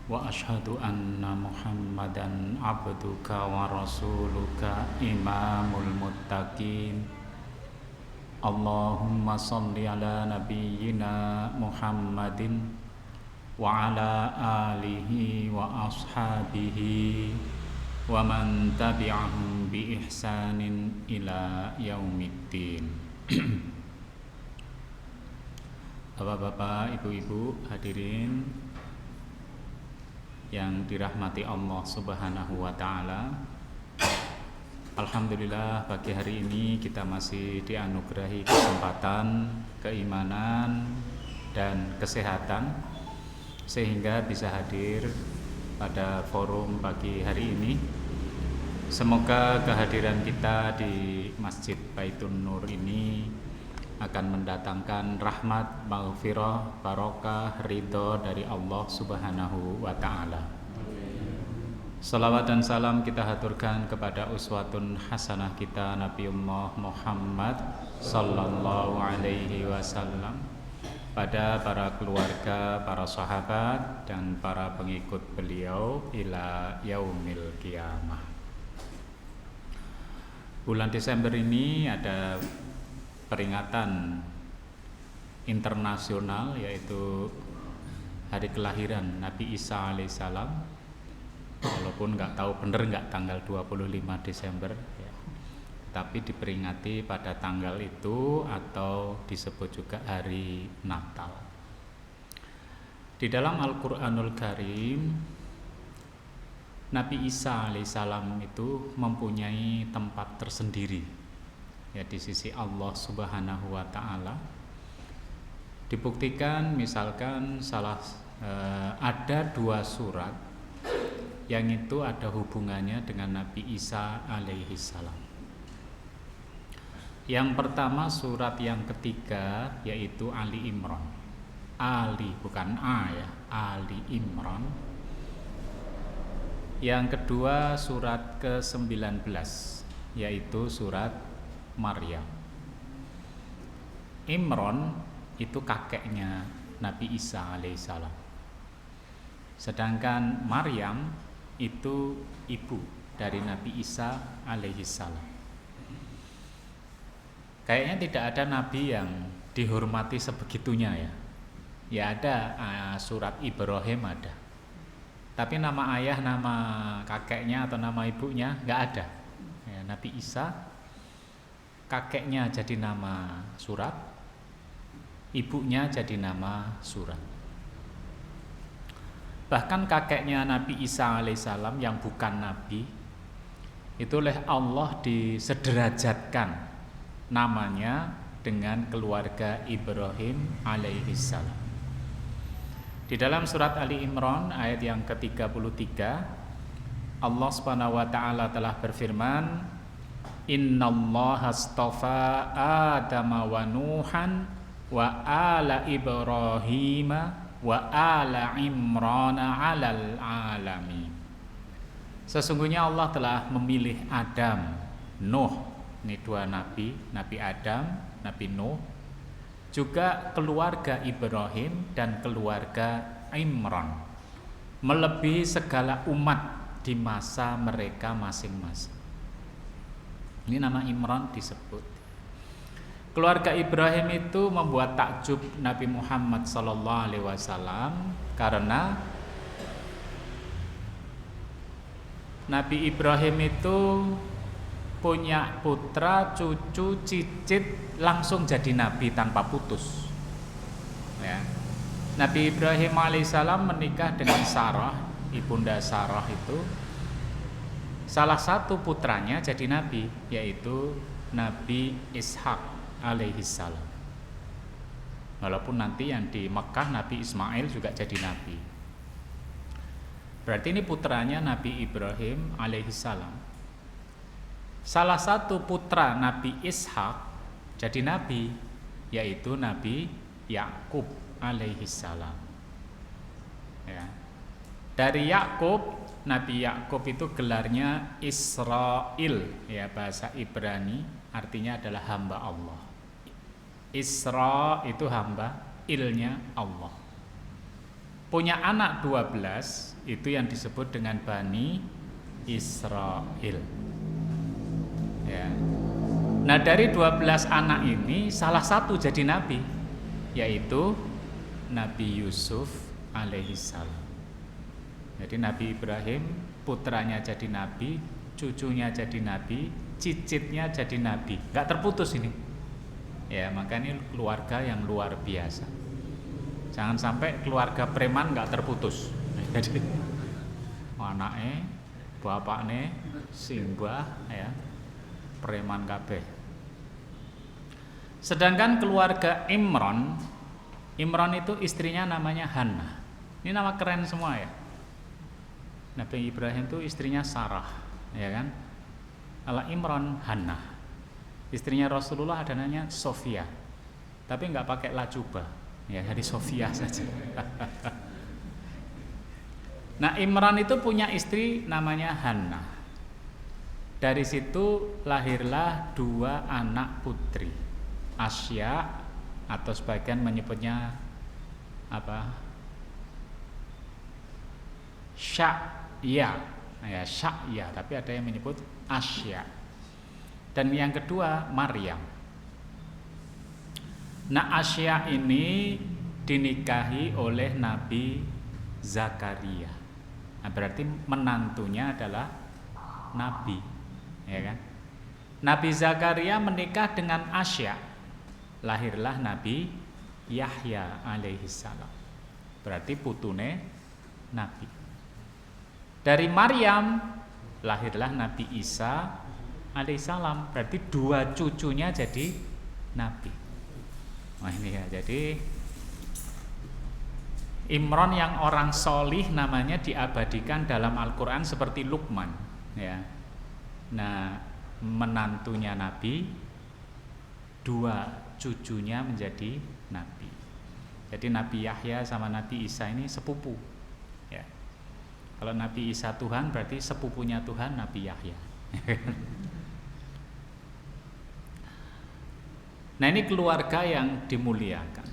وأشهد أن محمدا عبدك ورسولك إمام المتقين اللهم صل على نبينا محمد وعلى آله وأصحابه ومن تبعهم بإحسان إلى يوم الدين. Bapak-bapak, ibu-ibu, hadirin yang dirahmati Allah Subhanahu wa taala. Alhamdulillah, pagi hari ini kita masih dianugerahi kesempatan, keimanan dan kesehatan sehingga bisa hadir pada forum pagi hari ini. Semoga kehadiran kita di Masjid Baitun Nur ini akan mendatangkan rahmat, maghfirah, barokah, ridho dari Allah Subhanahu wa ta'ala. Salawat dan salam kita haturkan kepada uswatun hasanah kita Nabiullah Muhammad sallallahu alaihi wasallam, pada para keluarga, para sahabat dan para pengikut beliau ila yaumil qiyamah. Bulan Desember ini ada peringatan internasional, yaitu hari kelahiran Nabi Isa alaihissalam. Walaupun nggak tahu bener nggak tanggal 25 Desember ya, tapi diperingati pada tanggal itu atau disebut juga hari Natal. Di dalam Al-Quranul Karim, Nabi Isa alaihissalam itu mempunyai tempat tersendiri ya di sisi Allah Subhanahu wa taala. Dibuktikan misalkan ada dua surat yang itu ada hubungannya dengan Nabi Isa alaihi salam. Yang pertama surat yang ketiga yaitu Ali Imran. Ali bukan A ya, Ali Imran. Yang kedua surat ke-19 yaitu surat Maryam. Imran itu kakeknya Nabi Isa alaihissalam, sedangkan Maryam itu ibu dari Nabi Isa alaihissalam. Kayaknya tidak ada nabi yang dihormati sebegitunya ya. Ya ada surat Ibrahim ada, tapi nama ayah, nama kakeknya atau nama ibunya nggak ada ya. Nabi Isa kakeknya jadi nama surat, ibunya jadi nama surat. Bahkan kakeknya Nabi Isa alaihissalam yang bukan nabi itu oleh Allah disederajatkan namanya dengan keluarga Ibrahim alaihissalam. Di dalam surat Ali Imran ayat yang ke-33, Allah Subhanahu wa taala telah berfirman, Innallaha astafa Adama wa Nuhan wa ala Ibrahima wa ala Imrana 'alal alamin. Sesungguhnya Allah telah memilih Adam, Nuh, ini dua nabi, Nabi Adam, Nabi Nuh, juga keluarga Ibrahim dan keluarga Imran, melebihi segala umat di masa mereka masing-masing. Ini nama Imran disebut. Keluarga Ibrahim itu membuat takjub Nabi Muhammad SAW karena Nabi Ibrahim itu punya putra, cucu, cicit langsung jadi nabi tanpa putus. Ya. Nabi Ibrahim alaihissalam menikah dengan Sarah, ibunda Sarah itu. Salah satu putranya jadi nabi, yaitu Nabi Ishak alaihissalam. Walaupun nanti yang di Mekah Nabi Ismail juga jadi nabi. Berarti ini putranya Nabi Ibrahim alaihissalam. Salah satu putra Nabi Ishak jadi nabi, yaitu Nabi Yakub alaihissalam. Ya. Dari Yakub, Nabi Yakub itu gelarnya Israel ya, bahasa Ibrani artinya adalah hamba Allah. Isra itu hamba, ilnya Allah. punya anak 12, itu yang disebut dengan Bani Israel. Ya. Nah, dari 12 anak ini salah satu jadi nabi, yaitu Nabi Yusuf alaihissalam. Jadi Nabi Ibrahim putranya jadi nabi, cucunya jadi nabi, cicitnya jadi nabi, nggak terputus ini. Ya, makanya keluarga yang luar biasa. Jangan sampai keluarga preman nggak terputus. Jadi anaknya, bapaknya, simbah, ya preman kabeh. Sedangkan keluarga Imron itu istrinya namanya Hannah. Ini nama keren semua ya. Nabi Ibrahim itu istrinya Sarah, ya kan? Kalau Imron Hannah. Istrinya Rasulullah ada namanya Sofia. Tapi nggak pakai lajuba. Ya, jadi Sofia saja. Nah, Imran itu punya istri namanya Hannah. Dari situ lahirlah 2 anak putri, Asya atau sebagian menyebutnya apa? Sya'ya. Ya, Sya'ya, tapi ada yang menyebut Asya. Dan yang kedua Maryam. Nah, Asya ini dinikahi oleh Nabi Zakaria. Nah, berarti menantunya adalah Nabi, ya kan? Nabi Zakaria menikah dengan Asya, lahirlah Nabi Yahya alaihissalam. Berarti putune Nabi. Dari Maryam lahirlah Nabi Isa alaihissalam. Berarti 2 cucunya jadi Nabi. Nah ini ya, jadi Imron yang orang solih namanya diabadikan dalam Al-Quran seperti Luqman, ya. Nah, menantunya Nabi, 2 cucunya menjadi Nabi. Jadi Nabi Yahya sama Nabi Isa ini sepupu, ya. Kalau Nabi Isa Tuhan berarti sepupunya Tuhan Nabi Yahya. Nah, ini keluarga yang dimuliakan.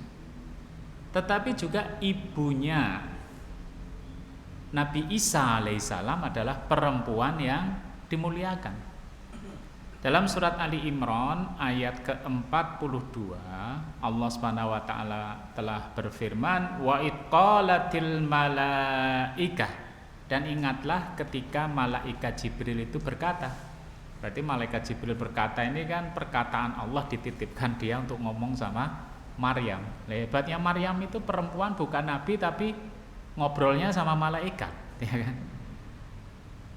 Tetapi juga ibunya Nabi Isa alaihissalam adalah perempuan yang dimuliakan. Dalam surat Ali Imran ayat ke-42, Allah Subhanahu wa taala telah berfirman, wa iqalatil malaikah, dan ingatlah ketika malaikat Jibril itu berkata. Berarti malaikat Jibril berkata ini kan perkataan Allah dititipkan dia untuk ngomong sama Maryam. Hebatnya Maryam itu perempuan bukan nabi tapi ngobrolnya sama malaikat, ya kan?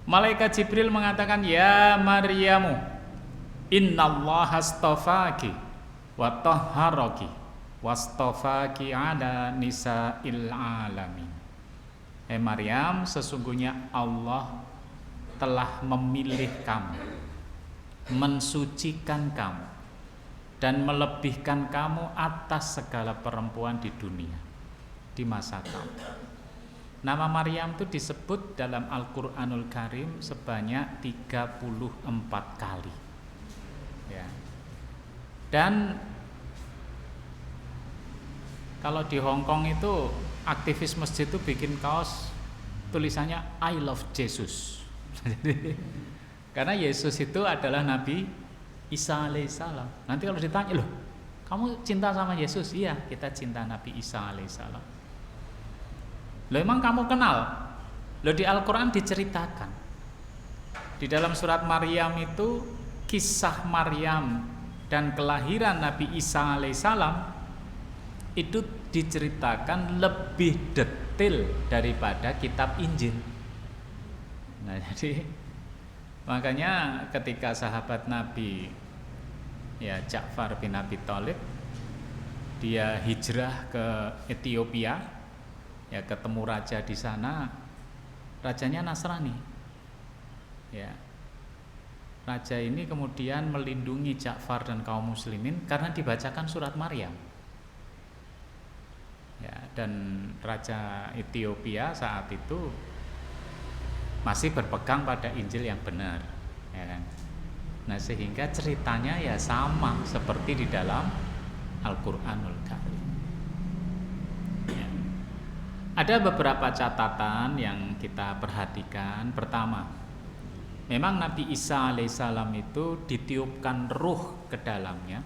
Malaikat Jibril mengatakan, "Ya Maryamu, innallaha astafaki wa tahharaki wastafaki ala nisa'il alamin." Maryam, sesungguhnya Allah telah memilih kamu, mensucikan kamu, dan melebihkan kamu atas segala perempuan di dunia di masa kamu. Nama Maryam itu disebut dalam Al-Qur'anul Karim sebanyak 34 kali, ya. Dan kalau di Hong Kong itu aktivis masjid itu bikin kaos tulisannya I love Jesus. Karena Yesus itu adalah Nabi Isa alaihissalam. Nanti kalau ditanya, loh kamu cinta sama Yesus? Iya, kita cinta Nabi Isa alaihissalam. Loh emang kamu kenal? Loh di Al-Quran diceritakan. Di dalam surat Maryam itu kisah Maryam dan kelahiran Nabi Isa alaihissalam itu diceritakan lebih detail daripada kitab Injil. Nah, jadi makanya ketika sahabat Nabi, ya Ja'far bin Abi Thalib, dia hijrah ke Ethiopia, ya ketemu raja di sana, rajanya Nasrani, ya. Raja ini kemudian melindungi Ja'far dan kaum muslimin karena dibacakan surat Maryam. Ya, dan raja Ethiopia saat itu masih berpegang pada Injil yang benar, ya kan? Nah, sehingga ceritanya ya sama seperti di dalam Al-Qur'anul Karim. Ya. Ada beberapa catatan yang kita perhatikan. Pertama, memang Nabi Isa alaihissalam itu ditiupkan ruh ke dalamnya.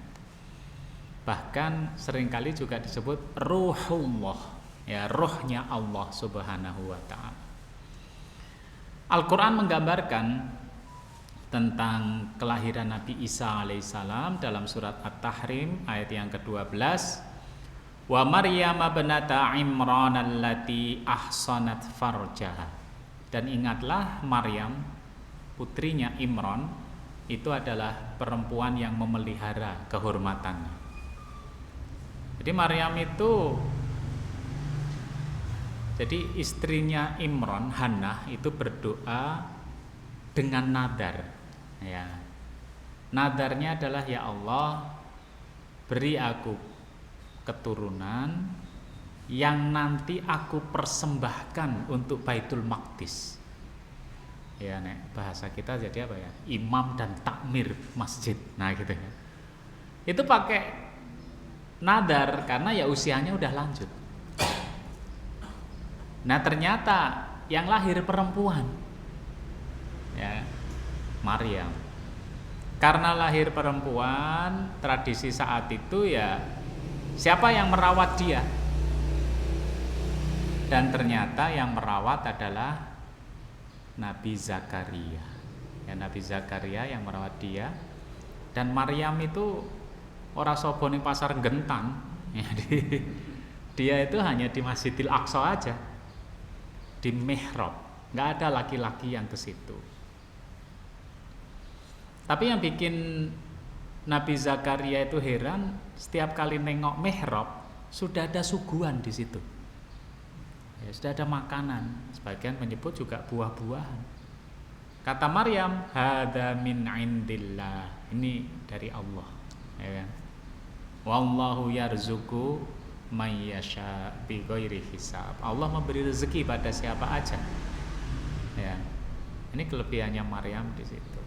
Bahkan seringkali juga disebut ruhullah, ya, ruhnya Allah Subhanahu wa taala. Al-Qur'an menggambarkan tentang kelahiran Nabi Isa alaihissalam dalam surat At-Tahrim ayat yang ke-12. Wa Maryam ibnata Imran allati ahsanat farjaha. Dan ingatlah Maryam, putrinya Imran, itu adalah perempuan yang memelihara kehormatannya. Jadi Maryam itu, jadi istrinya Imran, Hannah, itu berdoa dengan nadar, ya. Nadarnya adalah, ya Allah, beri aku keturunan yang nanti aku persembahkan untuk Baitul Maqdis. Ya, nek bahasa kita jadi apa ya? Imam dan takmir masjid. Nah, gitu ya. Itu pakai nadar karena ya usianya udah lanjut. Nah, ternyata yang lahir perempuan, ya, Maryam. Karena lahir perempuan, tradisi saat itu ya siapa yang merawat dia? Dan ternyata yang merawat adalah Nabi Zakaria. Ya, Nabi Zakaria yang merawat dia. Dan Maryam itu ora sobo ning pasar Gentang. Ya, dia itu hanya di Masjidil Aqsa aja. Di mihrab. Enggak ada laki-laki yang ke situ. Tapi yang bikin Nabi Zakaria itu heran, setiap kali nengok mihrab sudah ada suguhan di situ. Ya, sudah ada makanan. Sebagian menyebut juga buah-buahan. Kata Maryam, hadza min indillah. Ini dari Allah. Ya kan? Wallahu yarzuqu may yasha bighairi hisab. Allah memberi rezeki pada siapa aja. Ya. Ini kelebihannya Maryam di situ.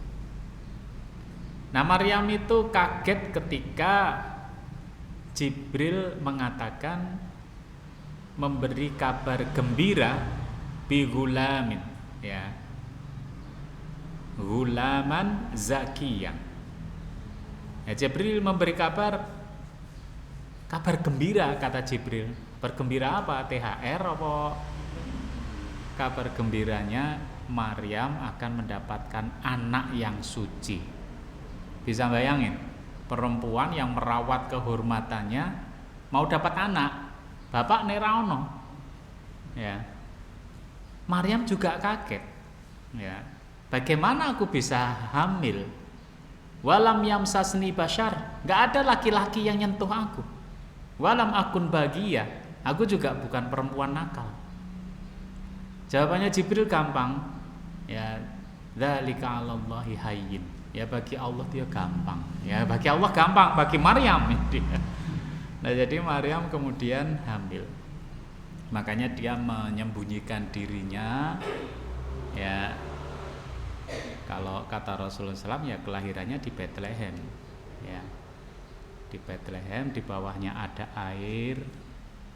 Nah, Maryam itu kaget ketika Jibril mengatakan, memberi kabar gembira bi gulamin, ya. Gulaman zakiyan. Ya, Jibril memberi kabar gembira, kata Jibril. Bergembira apa? THR apa? Kabar gembiranya Maryam akan mendapatkan anak yang suci. Bisa bayangin, perempuan yang merawat kehormatannya mau dapat anak, bapak nera ono. Ya. Maryam juga kaget. Ya. Bagaimana aku bisa hamil? Walam yamsasni bashar, enggak ada laki-laki yang nyentuh aku. Walam akun bagia, aku juga bukan perempuan nakal. Jawabannya Jibril gampang. Ya, dzalika 'alallahi hayyin. Ya, bagi Allah dia gampang. Ya, bagi Allah gampang, bagi Maryam dia. Nah, jadi Maryam kemudian hamil. Makanya dia menyembunyikan dirinya. Ya, kalau kata Rasulullah SAW, ya kelahirannya di Bethlehem. Ya, di Bethlehem, di bawahnya ada air,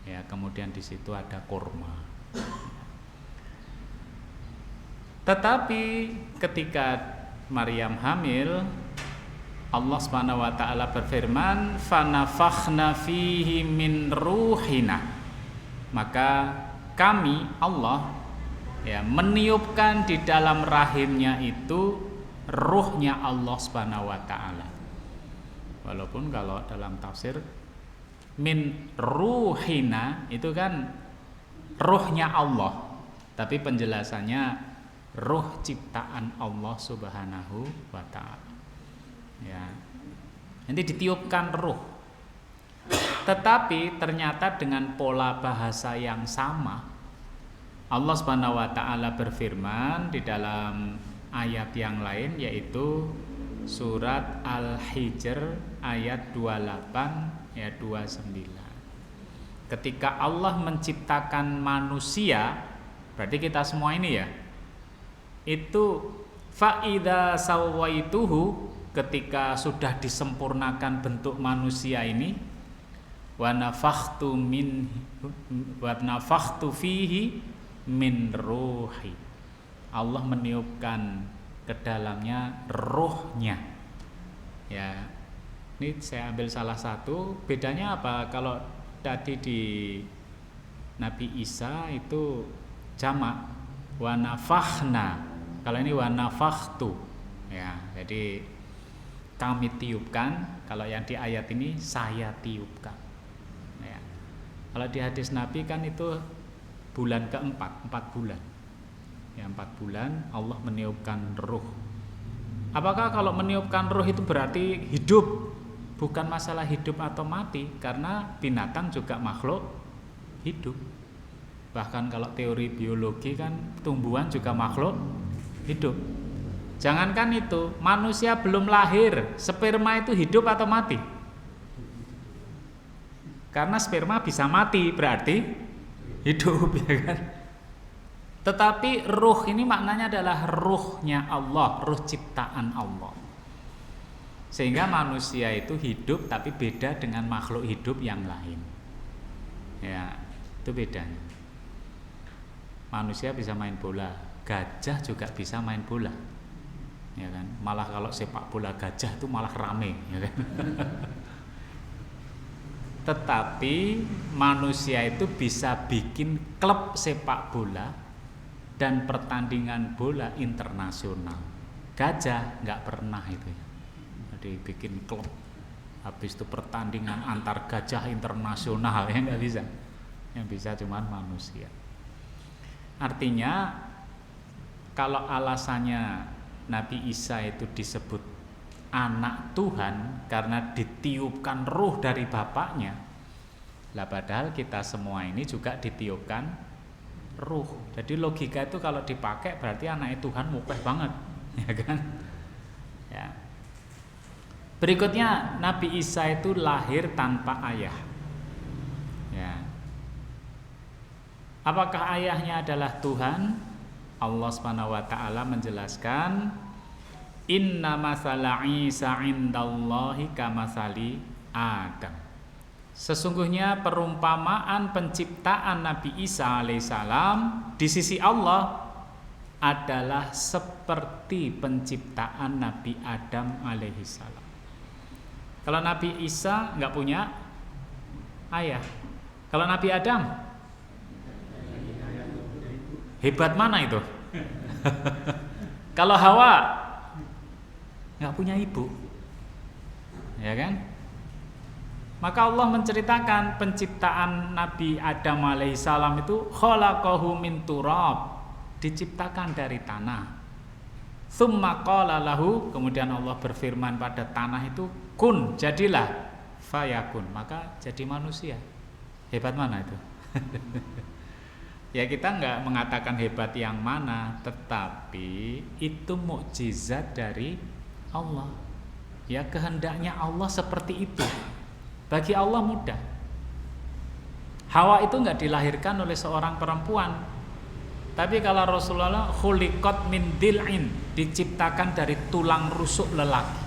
ya, kemudian di situ ada kurma. Tetapi ketika Maryam hamil, Allah Subhanahu wa taala berfirman, "Fanafakhna fihi min ruhina." Maka kami, Allah, ya, meniupkan di dalam rahimnya itu ruhnya Allah Subhanahu wa taala. Walaupun kalau dalam tafsir min ruhina itu kan ruhnya Allah, tapi penjelasannya ruh ciptaan Allah Subhanahu wa taala. Ya. Nanti ditiupkan ruh. Tetapi ternyata dengan pola bahasa yang sama, Allah Subhanahu wa taala berfirman di dalam ayat yang lain, yaitu surat Al-Hijr ayat 28 ya 29. Ketika Allah menciptakan manusia, berarti kita semua ini ya, itu fa'idza sawaituhu, ketika sudah disempurnakan bentuk manusia ini, wa nafakhtu fihi min ruhi. Allah meniupkan ke dalamnya ruhnya. Ya. Ini saya ambil salah satu. Bedanya apa? Kalau tadi di Nabi Isa itu jamak wa nafakhna. Kalau ini wa nafakhtu. Ya, jadi kami tiupkan. Kalau yang di ayat ini saya tiupkan. Ya. Kalau di hadis Nabi kan itu bulan keempat, 4 bulan. Ya, 4 bulan Allah meniupkan ruh. Apakah kalau meniupkan ruh itu berarti hidup? Bukan masalah hidup atau mati, karena binatang juga makhluk hidup. Bahkan kalau teori biologi kan tumbuhan juga makhluk hidup. Jangankan itu, manusia belum lahir, sperma itu hidup atau mati? Karena sperma bisa mati, berarti hidup, ya kan? Tetapi ruh ini maknanya adalah ruhnya Allah, ruh ciptaan Allah. Sehingga manusia itu hidup tapi beda dengan makhluk hidup yang lain. Ya, itu bedanya. Manusia bisa main bola, gajah juga bisa main bola. Ya kan? Malah kalau sepak bola gajah itu malah rame, ya kan? Tetapi manusia itu bisa bikin klub sepak bola dan pertandingan bola internasional. Gajah nggak pernah itu ya. Dibikin klub, habis itu pertandingan antar gajah internasional, ya nggak bisa. Yang bisa cuman manusia. Artinya kalau alasannya Nabi Isa itu disebut anak Tuhan karena ditiupkan ruh dari bapaknya, lah padahal kita semua ini juga ditiupkan ruh. Jadi logika itu kalau dipakai berarti anaknya Tuhan mukeh banget, ya kan? Ya. Berikutnya Nabi Isa itu lahir tanpa ayah. Ya. Apakah ayahnya adalah Tuhan? Allah Subhanahu wa taala menjelaskan, inna masala Isa indallahi kamasali Adam. Sesungguhnya perumpamaan penciptaan Nabi Isa alaihissalam di sisi Allah adalah seperti penciptaan Nabi Adam alaihissalam. Kalau Nabi Isa nggak punya ayah. Kalau Nabi Adam, hebat mana itu? Kalau Hawa nggak punya ibu, ya kan? Maka Allah menceritakan penciptaan Nabi Adam alaihissalam itu khalaqahu min turab, diciptakan dari tanah. Tsumma qala lahu, kemudian Allah berfirman pada tanah itu, kun, jadilah, fayakun, maka jadi manusia. Hebat mana itu? Ya kita nggak mengatakan hebat yang mana, tetapi itu mukjizat dari Allah. Ya kehendaknya Allah seperti itu. Bagi Allah mudah. Hawa itu nggak dilahirkan oleh seorang perempuan, tapi kalau Rasulullah khuliqat min dil'in, diciptakan dari tulang rusuk lelaki.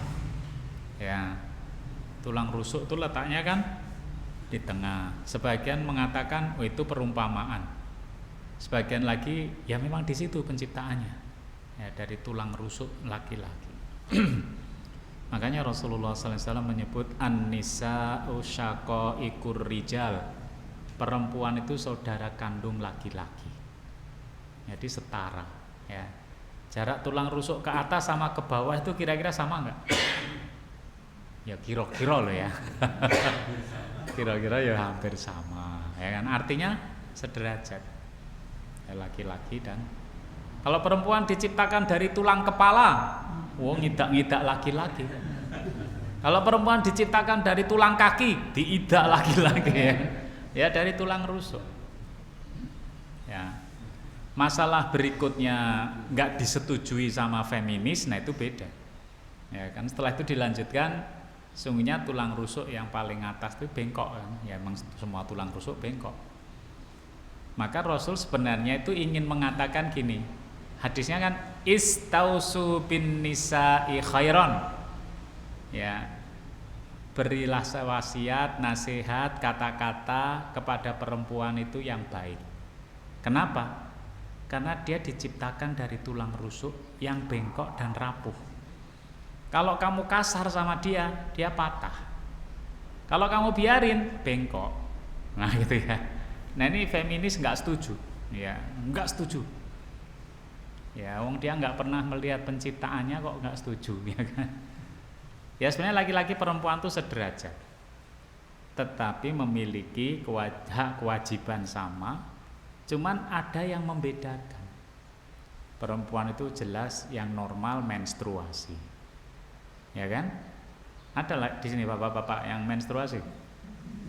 Ya, tulang rusuk itu letaknya kan di tengah. Sebagian mengatakan oh itu perumpamaan. Sebagian lagi ya memang di situ penciptaannya. Ya, dari tulang rusuk laki-laki. Makanya Rasulullah SAW menyebut an-nisa'u syaqaiqur rijal. Perempuan itu saudara kandung laki-laki. Jadi setara, ya. Jarak tulang rusuk ke atas sama ke bawah itu kira-kira sama enggak? Ya kira-kira loh ya. Kira-kira ya hampir sama, ya kan? Artinya sederajat. Ya, laki-laki dan kalau perempuan diciptakan dari tulang kepala, ngidak-ngidak laki-laki. Kalau perempuan diciptakan dari tulang kaki, diidak laki-laki ya. Ya dari tulang rusuk. Ya. Masalah berikutnya nggak disetujui sama feminis, nah itu beda. Ya kan setelah itu dilanjutkan, sungguhnya tulang rusuk yang paling atas itu bengkok kan. Ya memang semua tulang rusuk bengkok. Maka Rasul sebenarnya itu ingin mengatakan gini. Hadisnya kan istausu bin nisa'i khairan. Ya. berilah wasiat, nasihat, kata-kata kepada perempuan itu yang baik. Kenapa? Karena dia diciptakan dari tulang rusuk yang bengkok dan rapuh. Kalau kamu kasar sama dia, dia patah. Kalau kamu biarin, bengkok. Nah gitu ya. Nah ini feminis nggak setuju, ya nggak setuju. Ya, wong dia nggak pernah melihat penciptaannya kok nggak setuju, ya kan? Ya sebenarnya laki-laki perempuan itu sederajat, tetapi memiliki hak kewajiban sama, cuman ada yang membedakan. Perempuan itu jelas yang normal menstruasi, ya kan? Ada di sini bapak-bapak yang menstruasi?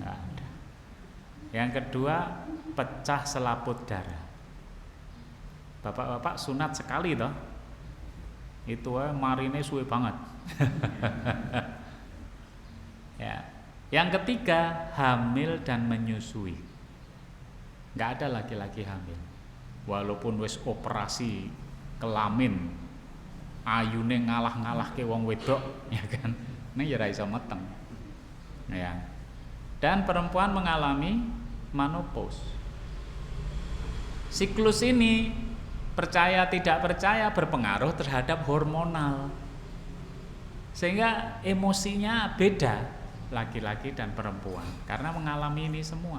Nggak ada. Yang kedua, pecah selaput darah. Bapak-bapak sunat sekali toh. Itu marine suwe banget. Ya. Yang ketiga, hamil dan menyusui. Nggak ada laki-laki hamil. Walaupun wis operasi kelamin, ayune ngalah-ngalah ke wong wedok, ya kan? Ini ya ra iso meteng. Ya. Dan perempuan mengalami menopause. Siklus ini percaya tidak percaya berpengaruh terhadap hormonal. Sehingga emosinya beda laki-laki dan perempuan karena mengalami ini semua.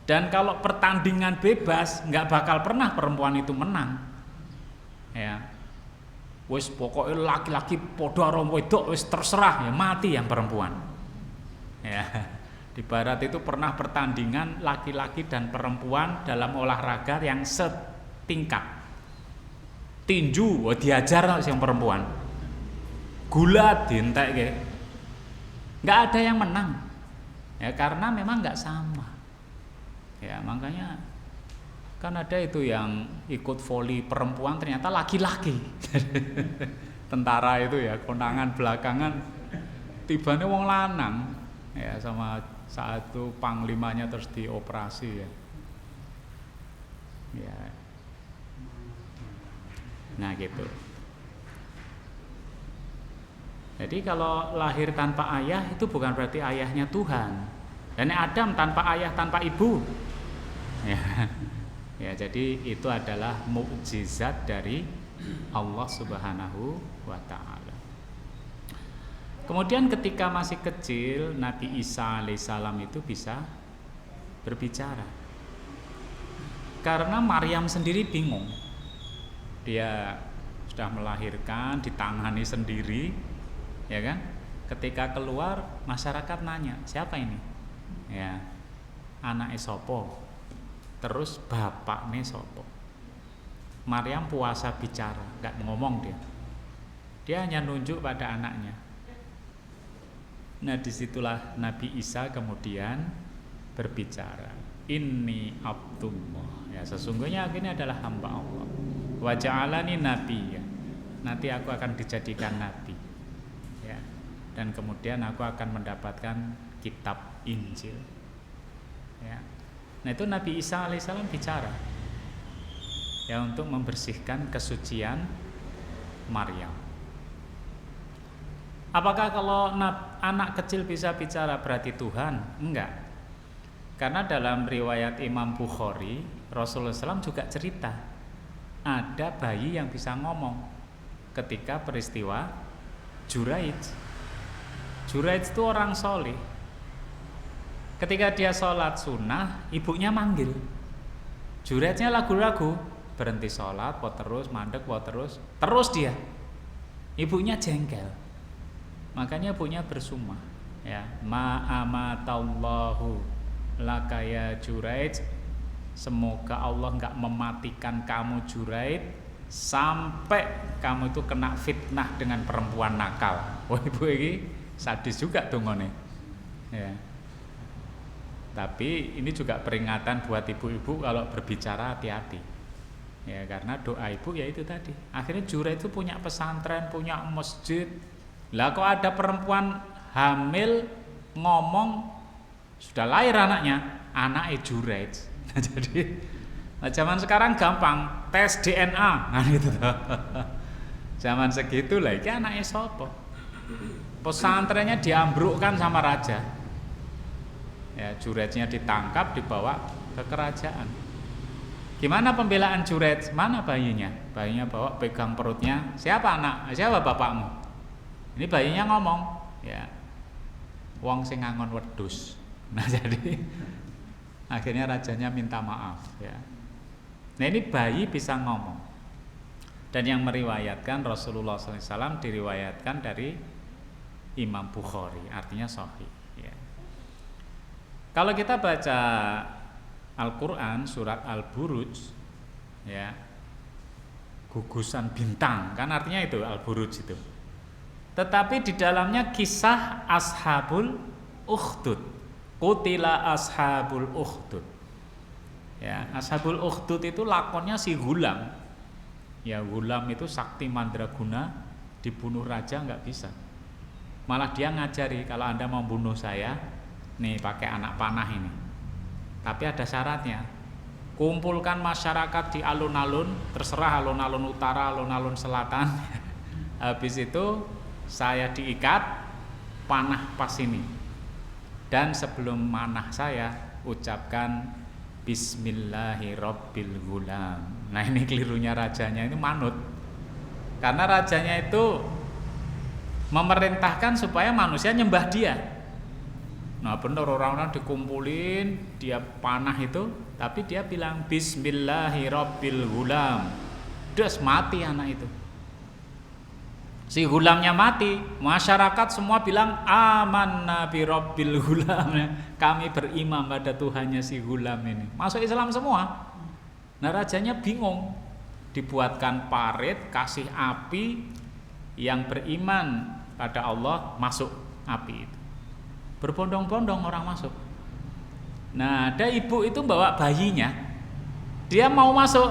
Dan kalau pertandingan bebas nggak bakal pernah perempuan itu menang. Ya. Wis pokoknya laki-laki podo karo wedok wis terserah ya mati yang perempuan. Ya. Di barat itu pernah pertandingan laki-laki dan perempuan dalam olahraga yang setingkat. Tinju diajar yang perempuan. Gulat dientek ke. Nggak ada yang menang. Ya karena memang nggak sama. Ya makanya kan ada itu yang ikut voli perempuan ternyata laki-laki. Tentara itu ya kondangan belakangan tibane wong lanang ya sama saat itu panglimanya terus dioperasi ya. Ya. Nah gitu. Jadi kalau lahir tanpa ayah itu bukan berarti ayahnya Tuhan. Dan Adam tanpa ayah tanpa ibu. Ya. Ya, jadi itu adalah mukjizat dari Allah Subhanahu wa taala. Kemudian ketika masih kecil Nabi Isa alaihissalam itu bisa berbicara. Karena Maryam sendiri bingung. Dia sudah melahirkan, ditangani sendiri, ya kan? Ketika keluar masyarakat nanya, "Siapa ini?" Ya, anake sapa? Terus bapaknya sopo. Maryam puasa bicara, nggak ngomong dia. Dia hanya nunjuk pada anaknya. Nah disitulah Nabi Isa kemudian berbicara. Inni Abdullah. Ya sesungguhnya aku ini adalah hamba Allah. Wa ja'alani nabiyya. Nanti aku akan dijadikan nabi. Ya. Dan kemudian aku akan mendapatkan kitab Injil. Ya. Nah itu Nabi Isa alaihissalam bicara ya untuk membersihkan kesucian Maryam. Apakah kalau anak kecil bisa bicara berarti Tuhan? Enggak. Karena dalam riwayat Imam Bukhari Rasulullah SAW juga cerita ada bayi yang bisa ngomong ketika peristiwa Juraij. Juraij itu orang soleh. Ketika dia sholat sunnah, ibunya manggil. Juraijnya lagu-lagu, berhenti sholat, po terus, mandek, po terus dia. Ibunya jengkel. Makanya ibunya bersumah, ya, ma'amatallahu laka ya Juraij. Semoga Allah enggak mematikan kamu Juraij sampai kamu itu kena fitnah dengan perempuan nakal. Wah, ibu ini sadis juga dongone. Ya. Tapi ini juga peringatan buat ibu-ibu kalau berbicara hati-hati. Ya karena doa ibu ya itu tadi. Akhirnya Juraij itu punya pesantren, punya masjid. Lah kok ada perempuan hamil ngomong sudah lahir anaknya Juraij. Nah, jadi zaman sekarang gampang tes DNA. Nah itu tuh. Zaman segitu lah iki anaknya sapa? Pesantrennya diambrukkan sama raja. Ya, Juretnya ditangkap, dibawa ke kerajaan. Gimana pembelaan Juret? Mana bayinya? Bayinya bawa, pegang perutnya. Siapa anak? Siapa bapakmu? Ini bayinya ngomong, ya. Wong sing ngangon wedhus. Nah, jadi akhirnya rajanya minta maaf, ya. Nah, ini bayi bisa ngomong. Dan yang meriwayatkan Rasulullah SAW diriwayatkan dari Imam Bukhari, artinya sahih, ya. Kalau kita baca Al-Quran surat Al-Buruj, ya, gugusan bintang, kan artinya itu Al-Buruj itu. Tetapi di dalamnya kisah Ashabul Ukhdud, Qutila Ashabul Ukhdud. Ya, Ashabul Ukhdud itu lakonnya si Gulam. Ya, Gulam itu sakti mandraguna, dibunuh raja nggak bisa. Malah dia ngajari, kalau Anda mau bunuh saya, nih pakai anak panah ini. Tapi ada syaratnya. Kumpulkan masyarakat di alun-alun, terserah alun-alun utara, alun-alun selatan. Habis itu saya diikat, panah pas ini. Dan sebelum manah saya, ucapkan Bismillahirrabbilgulam. Nah, ini kelirunya rajanya, itu manut. Karena rajanya itu memerintahkan supaya manusia nyembah dia. Nah, benar, orang-orang dikumpulin, dia panah itu, tapi dia bilang Bismillahirrabbilgulam. Terus mati anak itu. Si gulamnya mati, masyarakat semua bilang amanna bi rabbil gulam. Kami beriman pada Tuhannya si gulam ini. Masuk Islam semua. Nah, rajanya bingung. Dibuatkan parit, kasih api, yang beriman pada Allah masuk api itu. Berbondong-bondong orang masuk. Nah, ada ibu itu bawa bayinya. Dia mau masuk,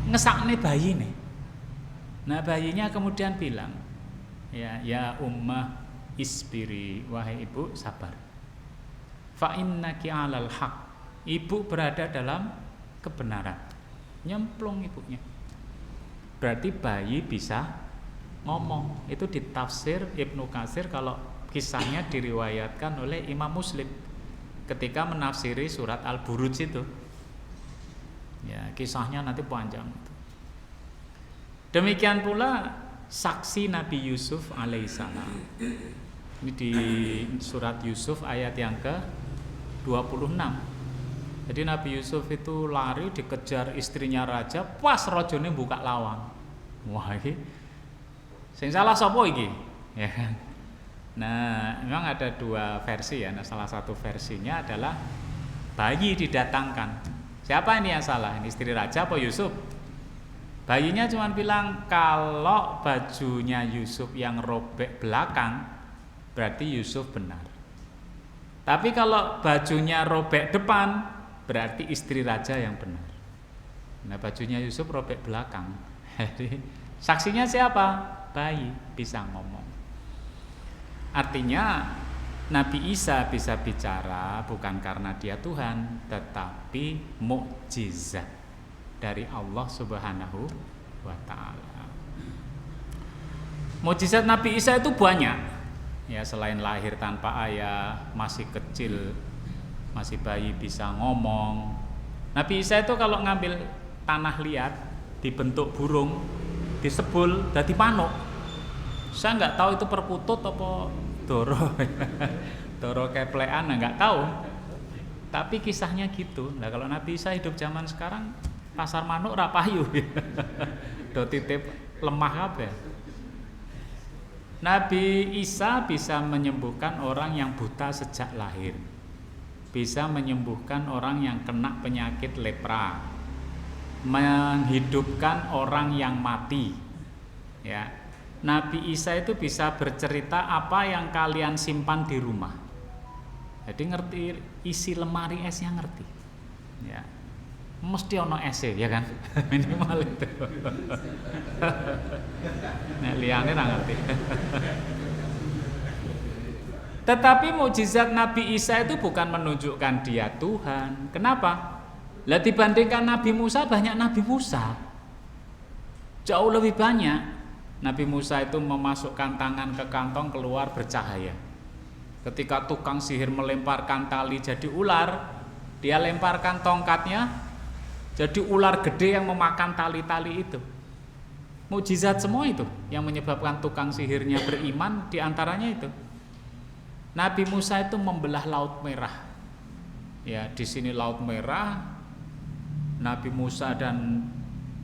ngesakne bayi nih. Nah, bayinya kemudian bilang, ya ummah isbiri, wahai ibu sabar. Fa innaki 'alal haq. Ibu berada dalam kebenaran. Nyemplung ibunya. Berarti bayi bisa ngomong. Itu ditafsir Ibnu Katsir kalau kisahnya diriwayatkan oleh Imam Muslim ketika menafsiri surat Al-Buruj itu. Ya, kisahnya nanti panjang. Demikian pula saksi Nabi Yusuf alaihissalam. Ini di surat Yusuf ayat yang ke-26. Jadi Nabi Yusuf itu lari dikejar istrinya raja, pas rajane buka lawang. Wah, iki sing salah sapa iki? Ya kan? Nah, memang ada dua versi ya. Nah, salah satu versinya adalah bayi didatangkan. Siapa ini yang salah? Ini istri raja apa Yusuf? Bayinya cuma bilang kalau bajunya Yusuf yang robek belakang, berarti Yusuf benar. Tapi kalau bajunya robek depan, berarti istri raja yang benar. Nah, bajunya Yusuf robek belakang. Jadi saksinya siapa? Bayi bisa ngomong. Artinya Nabi Isa bisa bicara bukan karena dia Tuhan, tetapi mukjizat dari Allah Subhanahu wa taala. Mukjizat Nabi Isa itu banyak. Ya, selain lahir tanpa ayah, masih kecil, masih bayi bisa ngomong. Nabi Isa itu kalau ngambil tanah liat dibentuk burung, disebul dadi manuk. Saya nggak tahu itu perkutut apa doro. Doro keplean nggak tahu. Tapi kisahnya gitu. Nah, kalau Nabi Isa hidup zaman sekarang, pasar manuk ra payu. Do titip lemah kabeh. Nabi Isa bisa menyembuhkan orang yang buta sejak lahir. Bisa menyembuhkan orang yang kena penyakit lepra. Menghidupkan orang yang mati. Ya. Nabi Isa itu bisa bercerita apa yang kalian simpan di rumah. Jadi ngerti isi lemari esnya ngerti. Ya. Mesti ono ese ya kan? Minimal itu. Nek liyane ra ngerti. Tetapi mukjizat Nabi Isa itu bukan menunjukkan dia Tuhan. Kenapa? Lah dibandingkan Nabi Musa, banyak Nabi Musa. Jauh lebih banyak. Nabi Musa itu memasukkan tangan ke kantong, keluar bercahaya. Ketika tukang sihir melemparkan tali jadi ular, dia lemparkan tongkatnya jadi ular gede yang memakan tali-tali itu. Mukjizat semua itu yang menyebabkan tukang sihirnya beriman, diantaranya itu. Nabi Musa itu membelah Laut Merah. Ya, di sini Laut Merah. Nabi Musa dan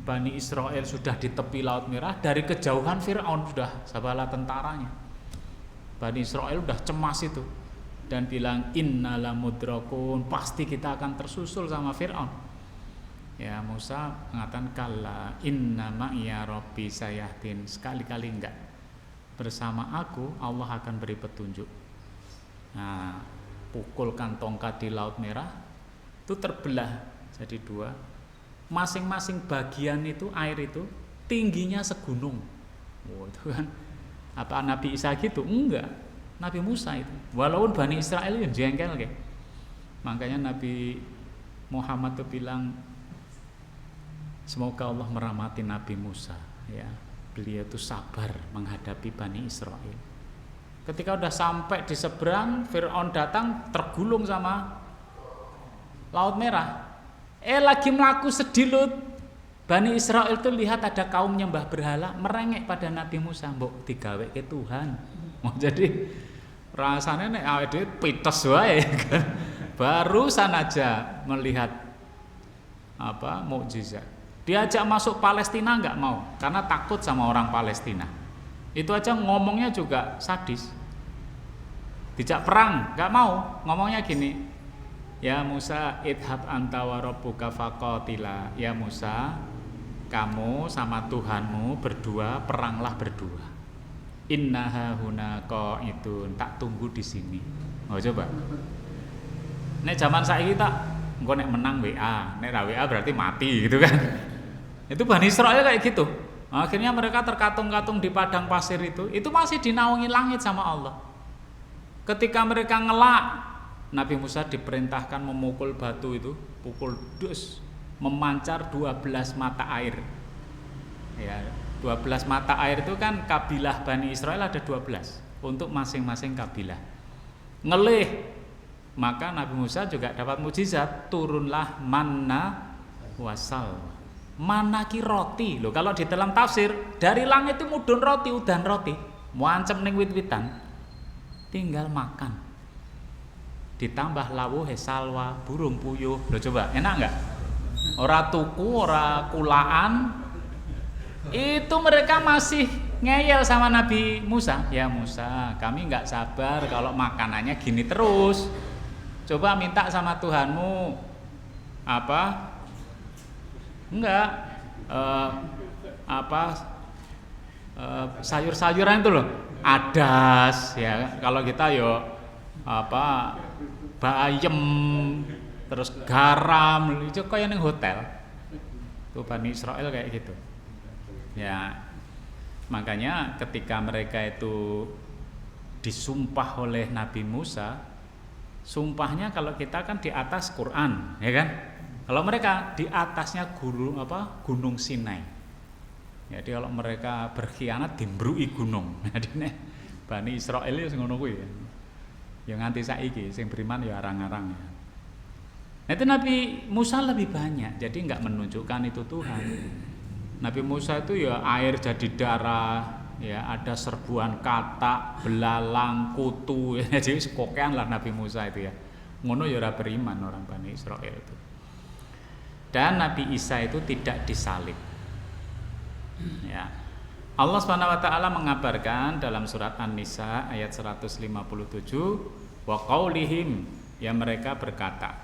Bani Israel sudah di tepi Laut Merah. Dari kejauhan Fir'aun sudah sabala tentaranya. Bani Israel sudah cemas itu dan bilang innala mudrakun, pasti kita akan tersusul sama Fir'aun. Ya, Musa mengatakan kalla inna ma'iya rabbi sayahdin, sekali-kali enggak, bersama aku Allah akan beri petunjuk. Nah, pukulkan tongkat di Laut Merah, itu terbelah jadi dua. Masing-masing bagian itu, air itu tingginya segunung. Oh, itu kan apa Nabi Isa gitu? Enggak, Nabi Musa itu. Walaupun Bani Israel yang jengkel kayak. Makanya Nabi Muhammad tuh bilang semoga Allah merahmati Nabi Musa, ya. Beliau itu sabar menghadapi Bani Israel. Ketika udah sampai di seberang, Fir'aun datang tergulung sama Laut Merah. Lagi melaku sedilut, Bani Israel itu lihat ada kaum nyembah berhala, merengek pada Nabi Musa, mbok digawe ke Tuhan. Mau jadi rasanya nek awake dhewe pites wae kan. Barusan aja melihat apa mukjizat. Diajak masuk Palestina enggak mau karena takut sama orang Palestina. Itu aja ngomongnya juga sadis. Dijak perang enggak mau, ngomongnya gini. Ya Musa idhab anta wa rabbuka faqatila. Ya Musa, kamu sama Tuhanmu berdua peranglah berdua. Innaha huna qaidun, tak tunggu di sini. Oh coba. Nek zaman saiki tak engko nek menang WA, nek ra WA berarti mati gitu kan. Itu Bani Israil kayak gitu. Akhirnya mereka terkatung-katung di padang pasir itu masih dinaungi langit sama Allah. Ketika mereka ngelak, Nabi Musa diperintahkan memukul batu itu, pukul dus, memancar 12 mata air. Ya, 12 mata air itu kan kabilah Bani Israel ada 12 untuk masing-masing kabilah. Ngelih, maka Nabi Musa juga dapat mukjizat, turunlah manna wasal. Mana ki roti. Loh, kalau di dalam tafsir dari langit itu mudhun roti, udan roti, muancem ning wit-witan. Tinggal makan. Ditambah lawuhe salwa, burung puyuh. Loh coba, enak enggak? Ora tuku, ora kulaan. Itu mereka masih ngeyel sama Nabi Musa. Ya Musa, kami enggak sabar kalau makanannya gini terus. Coba minta sama Tuhanmu apa? Enggak. Sayur-sayuran itu loh. Adas ya. Kalau kita yo apa? Bayem, terus garam, itu kayak neng hotel. Tuh Bani Israel kayak gitu. Ya, makanya ketika mereka itu disumpah oleh Nabi Musa, sumpahnya kalau kita kan di atas Quran, ya kan? Kalau mereka di atasnya Gunung Sinai. Jadi kalau mereka berkhianat dimbrui gunung. Jadi Bani Israel itu ngono kuwi. Ya nganti saiki sing beriman ya arang-arang ya. Nah itu Nabi Musa lebih banyak, jadi enggak menunjukkan itu Tuhan. Nabi Musa itu ya air jadi darah, ya ada serbuan katak, belalang, kutu, ya, jadi sekokean lah Nabi Musa itu ya. Ngono ya ora beriman orang Bani Israel itu. Dan Nabi Isa itu tidak disalib. Ya. Allah SWT mengabarkan dalam surat An-Nisa ayat 157, wa qaulihim, ya mereka berkata.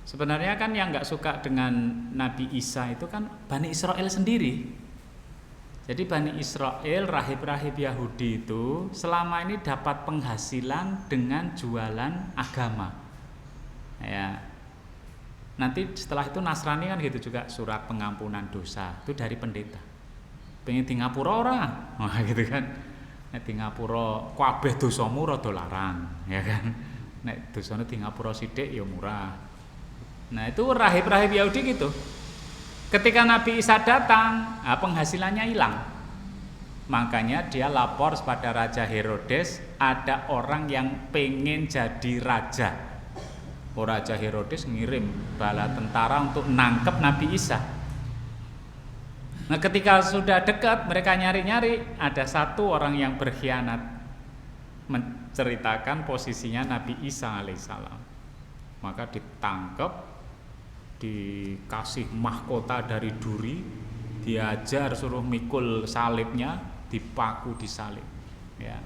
Sebenarnya kan yang enggak suka dengan Nabi Isa itu kan Bani Israel sendiri. Jadi Bani Israel, rahib-rahib Yahudi itu selama ini dapat penghasilan dengan jualan agama. Ya. Nanti setelah itu Nasrani kan gitu juga, surat pengampunan dosa itu dari pendeta. Pengen di ngapura ora? Wah gitu kan. Nek di ngapura kabeh dosamu rada larang, ya kan. Nek dosane di ngapura sithik ya murah. Nah, itu rahib-rahib Yahudi gitu. Ketika Nabi Isa datang, penghasilannya hilang. Makanya dia lapor kepada Raja Herodes, ada orang yang pengen jadi raja. Raja Herodes ngirim bala tentara untuk nangkep Nabi Isa. Nah, ketika sudah dekat, mereka nyari-nyari, ada satu orang yang berkhianat menceritakan posisinya Nabi Isa alaihissalam. Maka ditangkap, dikasih mahkota dari duri, diajar suruh mikul salibnya, dipaku di salib. Ya.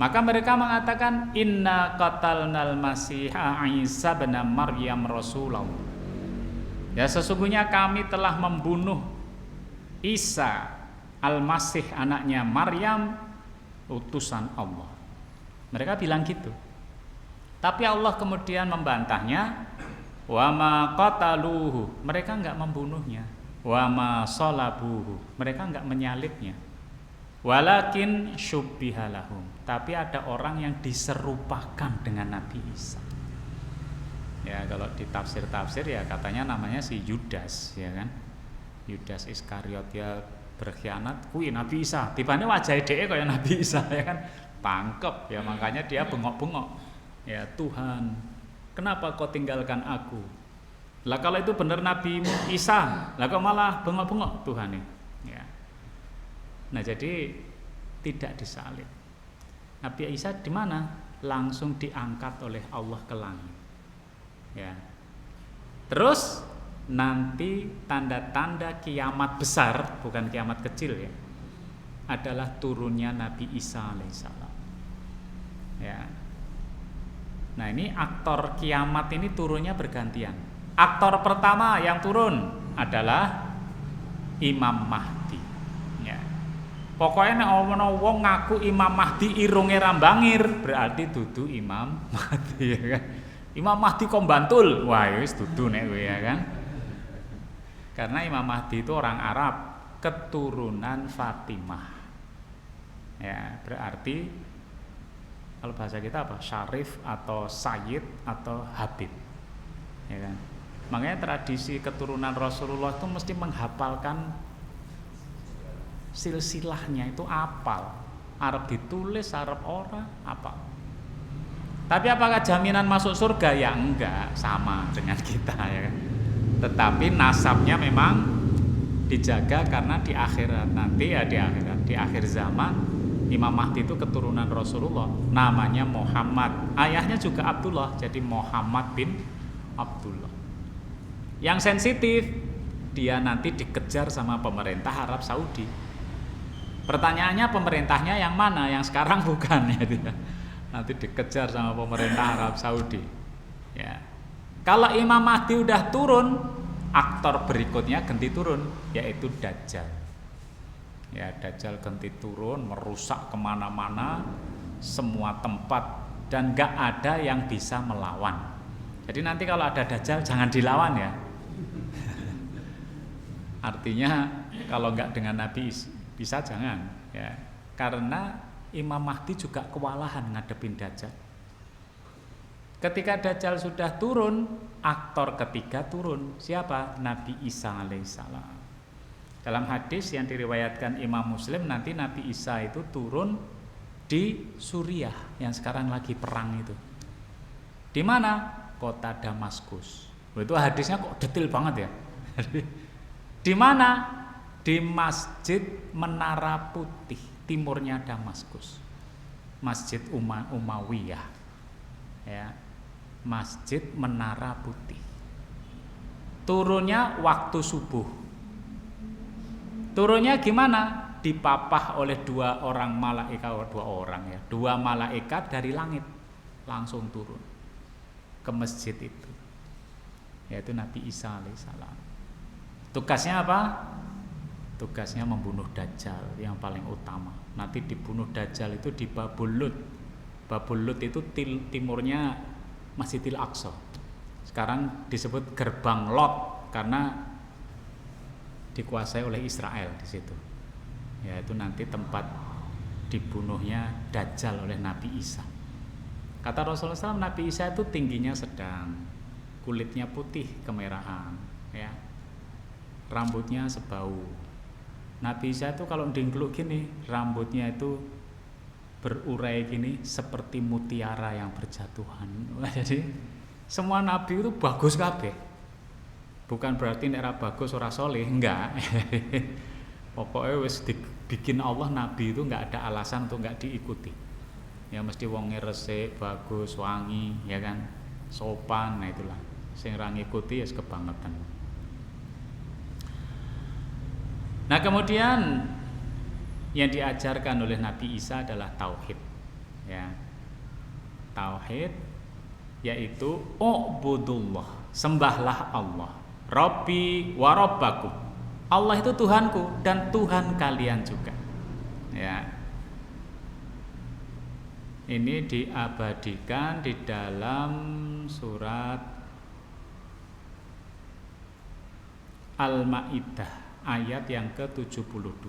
Maka mereka mengatakan inna qatalnal masiha Isa bin Maryam Rasulullah. Ya, sesungguhnya kami telah membunuh Isa Al-Masih anaknya Maryam, utusan Allah. Mereka bilang gitu. Tapi Allah kemudian membantahnya, wa ma qataluhu, mereka enggak membunuhnya. Wa ma salabuhu, mereka enggak menyalibnya. Walakin syubbiha lahum, tapi ada orang yang diserupakan dengan Nabi Isa. Ya, kalau di tafsir-tafsir ya katanya namanya si Yudas, ya kan? Yudas Iskariot, ya berkhianat kuwi Nabi Isa. Tibane wajah dheke kaya Nabi Isa, ya kan? Tangkep, ya makanya dia bengok-bengok. Ya Tuhan, kenapa kau tinggalkan aku? Lah kalau itu benar Nabi Isa, lah kok malah bengok-bengok Tuhan ini? Ya. Nah, jadi tidak disalib. Nabi Isa di mana? Langsung diangkat oleh Allah ke langit. Ya. Terus nanti tanda-tanda kiamat besar, bukan kiamat kecil ya, adalah turunnya Nabi Isa alaihissalam. Ya. Nah, ini aktor kiamat ini turunnya bergantian. Aktor pertama yang turun adalah Imam Mahdi. Ya. Pokoknya nek ana wong ngaku Imam Mahdi irunge rambangir, berarti dudu Imam Mahdi, ya kan. Imam Mahdi kok Bantul. Wah, wis dudu nek kowe, ya kan. Karena Imam Mahdi itu orang Arab, keturunan Fatimah. Ya, berarti kalau bahasa kita apa? Syarif atau Sayyid atau Habib. Ya kan? Makanya tradisi keturunan Rasulullah itu mesti menghafalkan silsilahnya, itu apal. Arab ditulis, Arab ora, apal. Tapi apakah jaminan masuk surga? Ya enggak, sama dengan kita, ya kan. Tetapi nasabnya memang dijaga karena di akhirat nanti, ya di akhirat, di akhir zaman Imam Mahdi itu keturunan Rasulullah, namanya Muhammad, ayahnya juga Abdullah, jadi Muhammad bin Abdullah. Yang sensitif, dia nanti dikejar sama pemerintah Arab Saudi. Pertanyaannya pemerintahnya yang mana? Yang sekarang bukan, ya dia. Nanti dikejar sama pemerintah Arab Saudi. Ya. Kalau Imam Mahdi udah turun, aktor berikutnya ganti turun, yaitu Dajjal. Ya, Dajjal ganti turun, merusak kemana-mana, semua tempat, dan gak ada yang bisa melawan. Jadi nanti kalau ada Dajjal jangan dilawan ya. Artinya kalau gak dengan Nabi bisa jangan ya. Karena Imam Mahdi juga kewalahan ngadepin Dajjal. Ketika Dajjal sudah turun, aktor ketiga turun. Siapa? Nabi Isa alaihissalam. Dalam hadis yang diriwayatkan Imam Muslim, nanti Nabi Isa itu turun di Suriah yang sekarang lagi perang itu. Di mana? Kota Damaskus. Itu hadisnya kok detail banget ya. Di mana? Di Masjid Menara Putih, timurnya Damaskus. Masjid Umayyah. Ya. Masjid Menara Putih. Turunnya waktu subuh. Turunnya gimana? Dipapah oleh dua malaikat dari langit, langsung turun ke masjid itu, yaitu Nabi Isa alaihissalam. Tugasnya apa? Tugasnya membunuh Dajjal yang paling utama. Nanti dibunuh Dajjal itu di Babul Lut. Babul Lut itu timurnya Masjidil Aqsa. Sekarang disebut Gerbang Lot karena dikuasai oleh Israel di situ. Yaitu nanti tempat dibunuhnya Dajjal oleh Nabi Isa. Kata Rasulullah SAW, Nabi Isa itu tingginya sedang, kulitnya putih kemerahan, ya, rambutnya sebau, Nabi Isa itu kalau dingkluk gini, rambutnya itu berurai gini seperti mutiara yang berjatuhan. Jadi semua nabi itu bagus kabeh. Bukan berarti nek ora bagus ora saleh, enggak. Pokoknya wis dibikin Allah nabi itu enggak ada alasan untuk enggak diikuti. Ya mesti wonge resik, bagus, wangi, ya kan? Sopan, nah itulah. Sing ra ngikuti ya kebangetan. Nah, kemudian yang diajarkan oleh Nabi Isa adalah tauhid. Ya. Tauhid yaitu ubudullah, sembahlah Allah. Rabbi wa rabbakum. Allah itu Tuhanku dan Tuhan kalian juga. Ya. Ini diabadikan di dalam surat Al-Maidah ayat yang ke-72.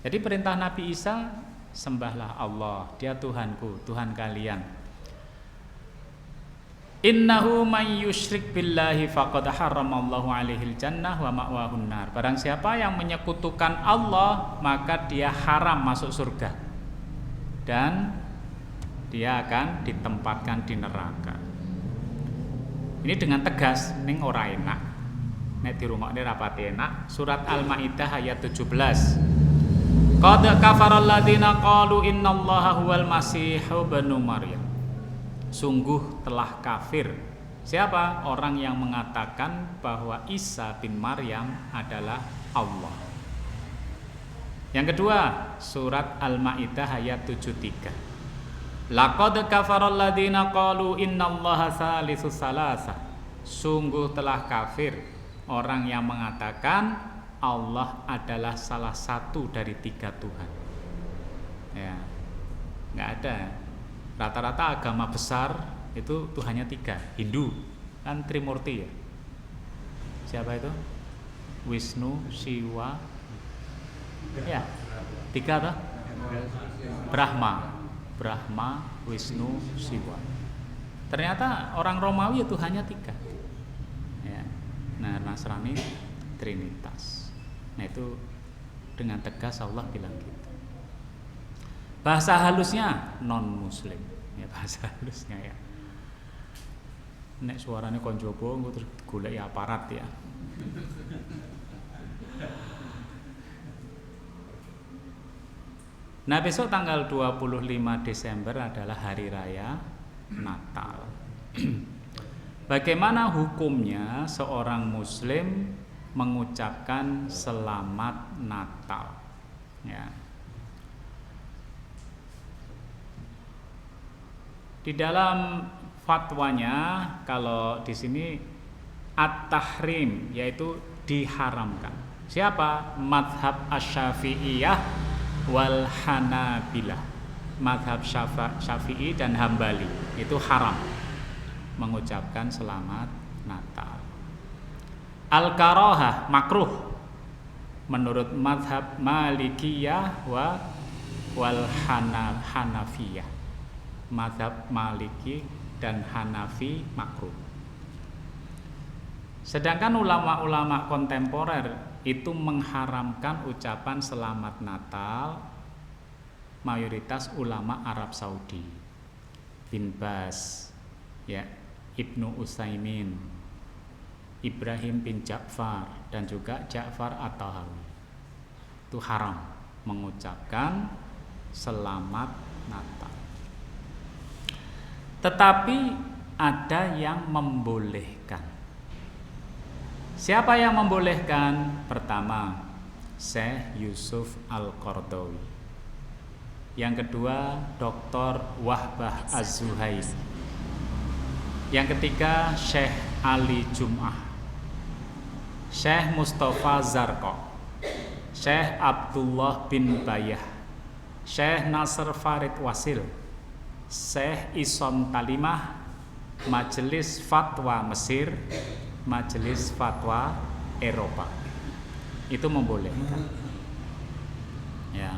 Jadi perintah Nabi Isa, sembahlah Allah, Dia Tuhanku, Tuhan kalian. Innahu may yusyrik billahi faqad haramallahu alaihil jannah wa ma'wahun nar. Barang siapa yang menyekutukan Allah, maka dia haram masuk surga. Dan dia akan ditempatkan di neraka. Ini dengan tegas, ning ora enak. Nek dirungokne rapati enak. Surat Al-Maidah ayat 17. Qad kafara alladziina qalu innallaha huwal masiihu ibnu Maryam. Sungguh telah kafir. Siapa? Orang yang mengatakan bahwa Isa bin Maryam adalah Allah. Yang kedua, surat Al-Maidah ayat 73. Laqad kafara alladziina qalu innallaha salisus salasa. Sungguh telah kafir orang yang mengatakan Allah adalah salah satu dari 3 Tuhan. Ya. Enggak ada. Rata-rata agama besar itu Tuhannya 3. Hindu kan Trimurti ya. Siapa itu? Wisnu, Siwa, ya, 3 toh? Brahma, Wisnu, Siwa. Ternyata orang Romawi itu hanya 3. Ya. Nah, Nasrani Trinitas. Nah, itu dengan tegas Allah bilang gitu. Bahasa halusnya non muslim. Ya, bahasa halusnya ya. Nek suarane kon jowo engko terus golek ya aparat ya. Nah, besok tanggal 25 Desember adalah hari raya Natal. Bagaimana hukumnya seorang muslim mengucapkan selamat Natal? Ya. Di dalam fatwanya kalau di sini at-tahrim yaitu diharamkan. Siapa? Madhab Asy-Syafi'iyah wal Hanabilah. Madhab Syafi'i dan Hambali itu haram mengucapkan selamat Natal. Al-karahah makruh menurut madhab Malikiyah wal Hanafiyah. Madhab Maliki dan Hanafi makruh. Sedangkan ulama-ulama kontemporer itu mengharamkan ucapan selamat Natal. Mayoritas ulama Arab Saudi, Bin Baz, ya, Ibnu Utsaimin, Ibrahim bin Ja'far dan juga Ja'far At-Tahawi. Itu haram mengucapkan selamat Natal. Tetapi ada yang membolehkan. Siapa yang membolehkan? Pertama, Syekh Yusuf Al-Qaradawi. Yang kedua, Dr. Wahbah Az-Zuhaili. Yang ketiga, Syekh Ali Jum'ah, Syekh Mustafa Zarqa, Syekh Abdullah bin Bayah, Syekh Nasr Farid Wasil, Syekh Isom Talimah, Majelis Fatwa Mesir, Majelis Fatwa Eropa. Itu membolehkan. Ya.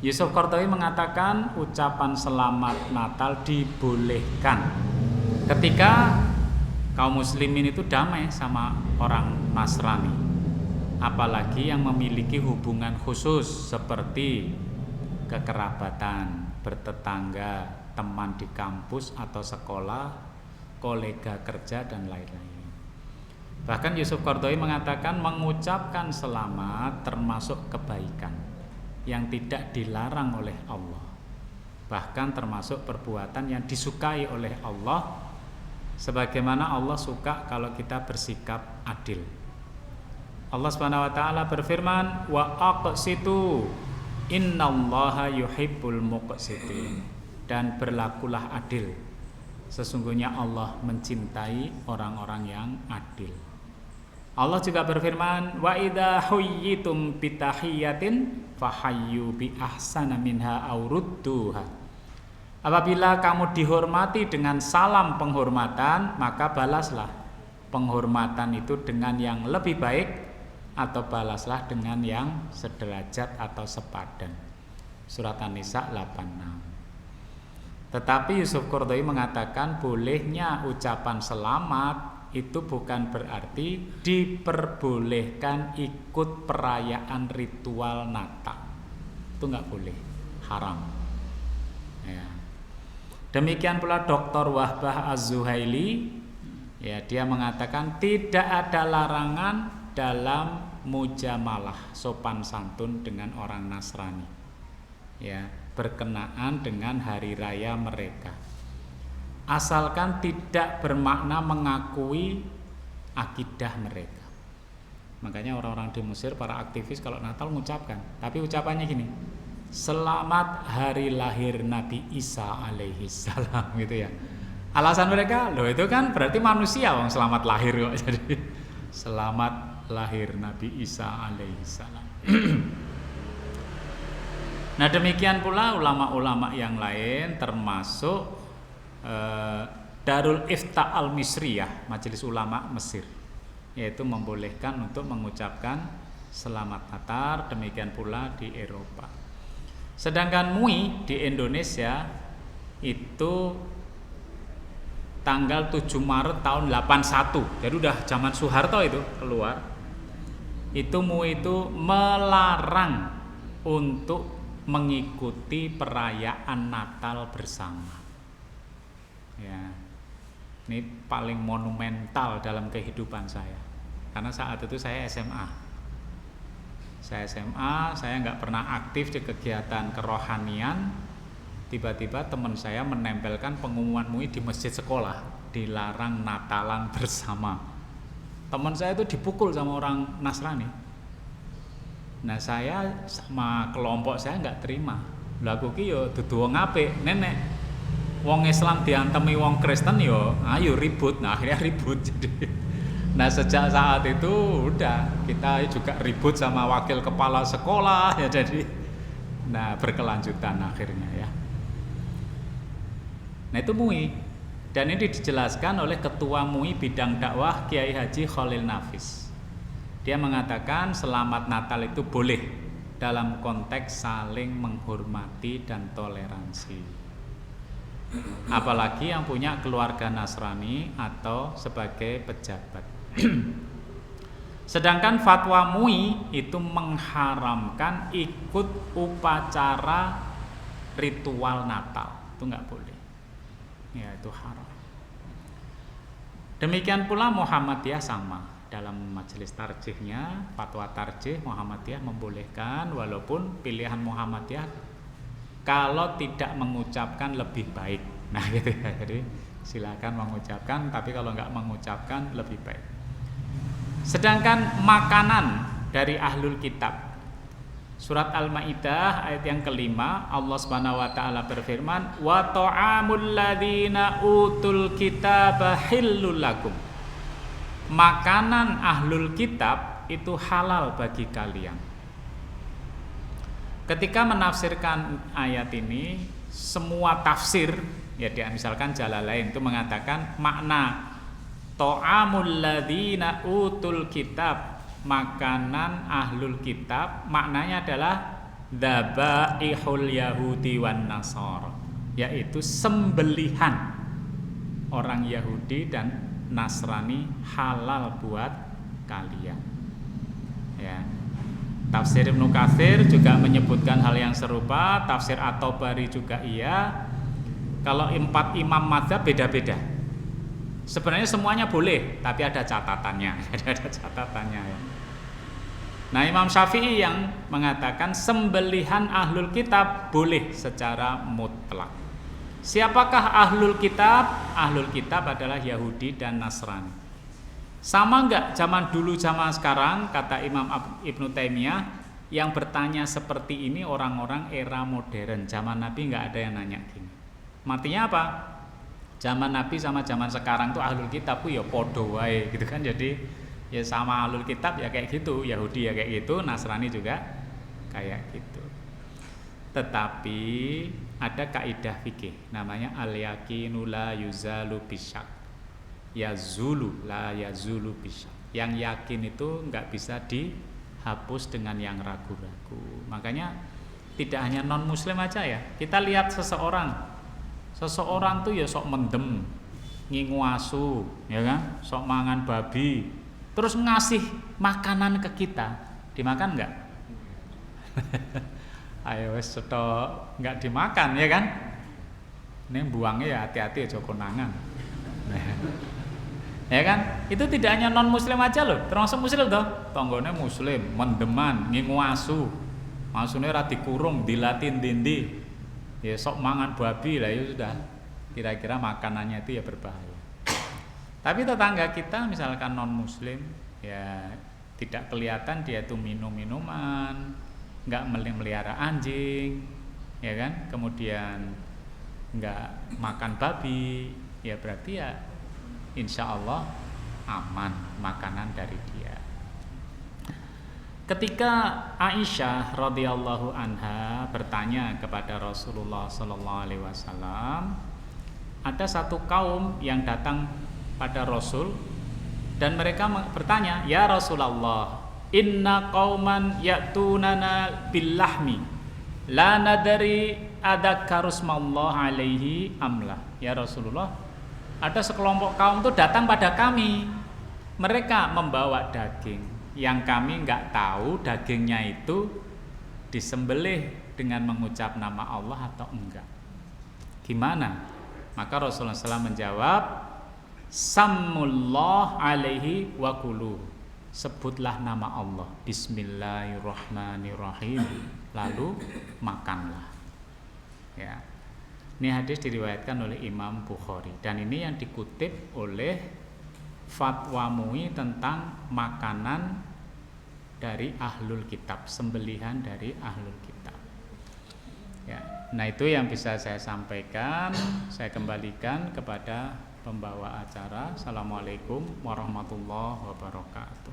Yusuf Qaradawi mengatakan ucapan selamat Natal dibolehkan ketika kaum muslimin itu damai sama orang Nasrani. apalagi yang memiliki hubungan khusus seperti kekerabatan, bertetangga, teman di kampus atau sekolah, kolega kerja dan lain-lain. Bahkan Yusuf Qaradawi mengatakan mengucapkan selamat termasuk kebaikan yang tidak dilarang oleh Allah. Bahkan termasuk perbuatan yang disukai oleh Allah, sebagaimana Allah suka kalau kita bersikap adil. Allah Subhanahu wa taala berfirman, "Wa aqsitu innallaha yuhibbul muqsitin." Dan berlakulah adil. Sesungguhnya Allah mencintai orang-orang yang adil. Allah juga berfirman, "Wa idza huyyitum bitahiyatin fahayyu bi ahsana minha aw rudduha." Apabila kamu dihormati dengan salam penghormatan, maka balaslah penghormatan itu dengan yang lebih baik atau balaslah dengan yang sederajat atau sepadan. Surat An-Nisa 86. Tetapi Yusuf Qaradawi mengatakan bolehnya ucapan selamat itu bukan berarti diperbolehkan ikut perayaan ritual Natal. Itu nggak boleh, haram. Ya. Demikian pula Dr. Wahbah Az-Zuhaili, ya, dia mengatakan tidak ada larangan dalam mujamalah sopan santun dengan orang Nasrani, ya, berkenaan dengan hari raya mereka. Asalkan tidak bermakna mengakui akidah mereka. Makanya orang-orang di Mesir, para aktivis kalau Natal mengucapkan, tapi ucapannya gini, selamat hari lahir Nabi Isa alaihi salam, gitu ya. Alasan mereka, loh itu kan berarti manusia wong selamat lahir kok. Jadi selamat lahir Nabi Isa alaihi salam. Nah, demikian pula ulama-ulama yang lain termasuk Darul Ifta Al-Misriyah, Majelis Ulama Mesir, yaitu membolehkan untuk mengucapkan selamat Natal, demikian pula di Eropa. Sedangkan MUI di Indonesia itu tanggal 7 Maret tahun 81, jadi udah zaman Soeharto itu keluar. Itu MUI itu melarang untuk mengikuti perayaan Natal bersama. Ya, ini paling monumental dalam kehidupan saya, karena saat itu saya SMA. Saya nggak pernah aktif di kegiatan kerohanian. Tiba-tiba teman saya menempelkan pengumuman MUI di masjid sekolah, dilarang Natalan bersama. Teman saya itu dipukul sama orang Nasrani. Nah, saya sama kelompok saya nggak terima. Lha aku ki yo dudu wong apik, nenek. Wong Islam diantemi wong Kristen yo, ayo ribut. Nah, akhirnya ribut. Jadi, nah sejak saat itu udah kita juga ribut sama wakil kepala sekolah ya, jadi nah berkelanjutan akhirnya ya. Nah, itu MUI, dan ini dijelaskan oleh Ketua MUI bidang dakwah Kiai Haji Khalil Nafis. Dia mengatakan selamat Natal itu boleh dalam konteks saling menghormati dan toleransi. Apalagi yang punya keluarga Nasrani atau sebagai pejabat. Sedangkan fatwa MUI itu mengharamkan ikut upacara ritual Natal, itu nggak boleh. Ya, itu haram. Demikian pula Muhammadiyah sama. Dalam majelis tarjihnya, fatwa tarjih Muhammadiyah membolehkan, walaupun pilihan Muhammadiyah kalau tidak mengucapkan lebih baik. Nah, gitu ya. Jadi silakan mengucapkan, tapi kalau nggak mengucapkan lebih baik. Sedangkan makanan dari ahlul kitab, surat Al-Maidah ayat yang kelima, Allah Subhanahu wa taala berfirman, "Wa ta'amul ladzina utul kitaba hillul lakum." Makanan ahlul kitab itu halal bagi kalian. Ketika menafsirkan ayat ini, semua tafsir, ya dia misalkan Jalalain itu mengatakan makna ta'amul ladzina utul kitab, makanan ahlul kitab, maknanya adalah dzabaihul yahudi wan nasara, yaitu sembelihan orang Yahudi dan Nasrani halal buat kalian. Ya. Tafsir Ibnu Katsir juga menyebutkan hal yang serupa, tafsir At-Tabari juga iya. Kalau 4 imam mazhab beda-beda. Sebenarnya semuanya boleh, tapi ada catatannya, ada catatannya ya. Nah, Imam Syafi'i yang mengatakan sembelihan ahlul kitab boleh secara mutlak. Siapakah ahlul kitab? Ahlul kitab adalah Yahudi dan Nasrani. Sama enggak zaman dulu zaman sekarang? Kata Imam Ibnu Taimiyah, yang bertanya seperti ini orang-orang era modern. Zaman Nabi enggak ada yang nanya gini. Artinya apa? Zaman Nabi sama zaman sekarang tuh ahlul kitab tuh ya podo wae gitu kan. Jadi ya sama ahlul kitab ya kayak gitu, Yahudi ya kayak gitu, Nasrani juga kayak gitu. Tetapi ada kaidah fikih namanya al-yaqinu la yuzalu bisyak. Yazulu la yazulu bisyak. Yang yakin itu enggak bisa dihapus dengan yang ragu-ragu. Makanya tidak hanya non muslim aja ya. Kita lihat seseorang tuh ya sok mendem, ngingu asu, ya kan? Sok mangan babi, terus ngasih makanan ke kita, dimakan nggak? Ayo wes cetok nggak dimakan ya kan? Ini buangnya ya hati-hati aja konangan. Ya kan? Itu tidak hanya non muslim aja loh, termasuk muslim toh. Tonggone muslim, mendeman, ngingu asu, asune ra dikurung, dilatin dindi. Ya sok mangan babi lah ya sudah, kira-kira makanannya itu ya berbahaya. Tapi tetangga kita misalkan non muslim ya tidak kelihatan dia itu minum minuman, nggak melihara anjing, ya kan, kemudian nggak makan babi, ya berarti ya insya Allah aman makanan dari dia. Ketika Aisyah radhiyallahu anha bertanya kepada Rasulullah sallallahu alaihi wasallam, ada satu kaum yang datang pada Rasul dan mereka bertanya, "Ya Rasulullah, inna qauman ya'tunana billahmi la nadari adzakarusmallah alaihi amlah." Ya Rasulullah, ada sekelompok kaum itu datang pada kami. Mereka membawa daging yang kami nggak tahu dagingnya itu disembelih dengan mengucap nama Allah atau enggak. Gimana? Maka Rasulullah SAW menjawab, Sammullah alaihi wa kulu. Sebutlah nama Allah, Bismillahirrahmanirrahim, lalu makanlah. Ya. Ini hadis diriwayatkan oleh Imam Bukhari dan ini yang dikutip oleh Fatwa MUI tentang makanan dari ahlul kitab, sembelihan dari ahlul kitab. Ya, nah itu yang bisa saya sampaikan. Saya kembalikan kepada pembawa acara. Assalamualaikum warahmatullahi wabarakatuh.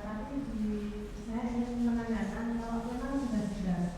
Tapi saya ingin menanyakan kalau memang sudah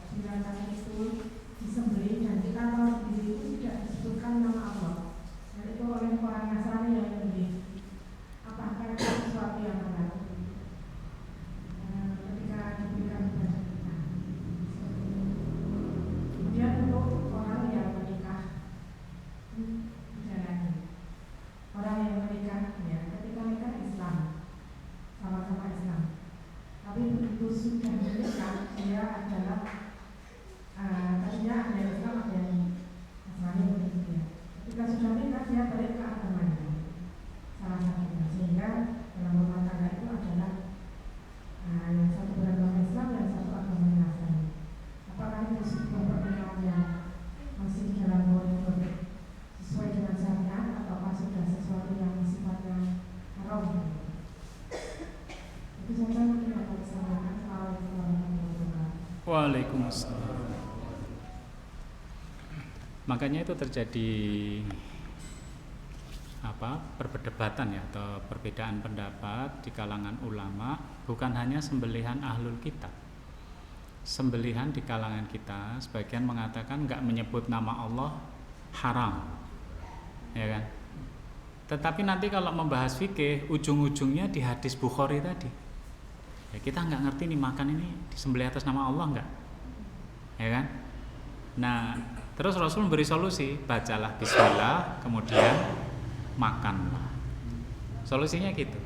Waalaikumsalam. Makanya itu terjadi perdebatan ya, atau perbedaan pendapat di kalangan ulama, bukan hanya sembelihan ahlul kitab. Sembelihan di kalangan kita, sebagian mengatakan enggak menyebut nama Allah haram. Ya kan? Tetapi nanti kalau membahas fikih, ujung-ujungnya di hadis Bukhari tadi. Ya, kita nggak ngerti nih makan ini disembelih atas nama Allah nggak, ya kan? Nah, terus Rasul memberi solusi, bacalah Bismillah, kemudian makanlah. Solusinya gitu.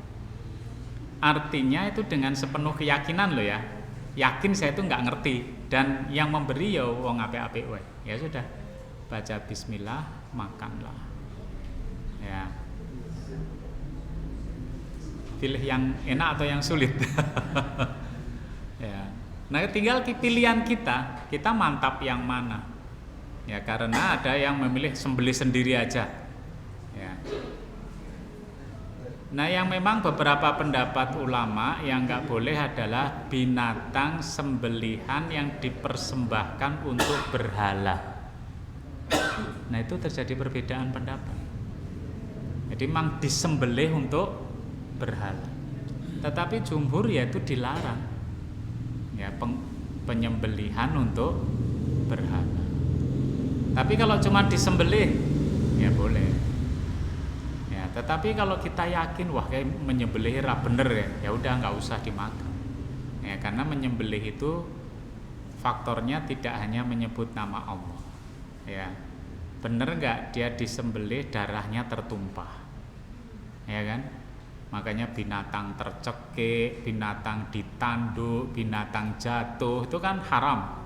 Artinya itu dengan sepenuh keyakinan loh ya. Yakin saya itu nggak ngerti, dan yang memberi ya wong apik-apik wae. Ya sudah, baca Bismillah, makanlah. Ya. Pilih yang enak atau yang sulit. Ya. Nah, tinggal pilihan kita mantap yang mana. Ya, karena ada yang memilih sembelih sendiri aja. Ya. Nah, yang memang beberapa pendapat ulama yang nggak boleh adalah binatang sembelihan yang dipersembahkan untuk berhala. Nah, itu terjadi perbedaan pendapat. Jadi memang disembelih untuk berhala, tetapi jumhur yaitu dilarang ya, penyembelihan untuk berhala. Tapi kalau cuma disembelih ya boleh ya, tetapi kalau kita yakin wah kayak menyembelih ra bener ya udah nggak usah dimakan ya, karena menyembelih itu faktornya tidak hanya menyebut nama Allah ya, bener nggak dia disembelih darahnya tertumpah ya kan. Makanya binatang tercekik, binatang ditanduk, binatang jatuh itu kan haram.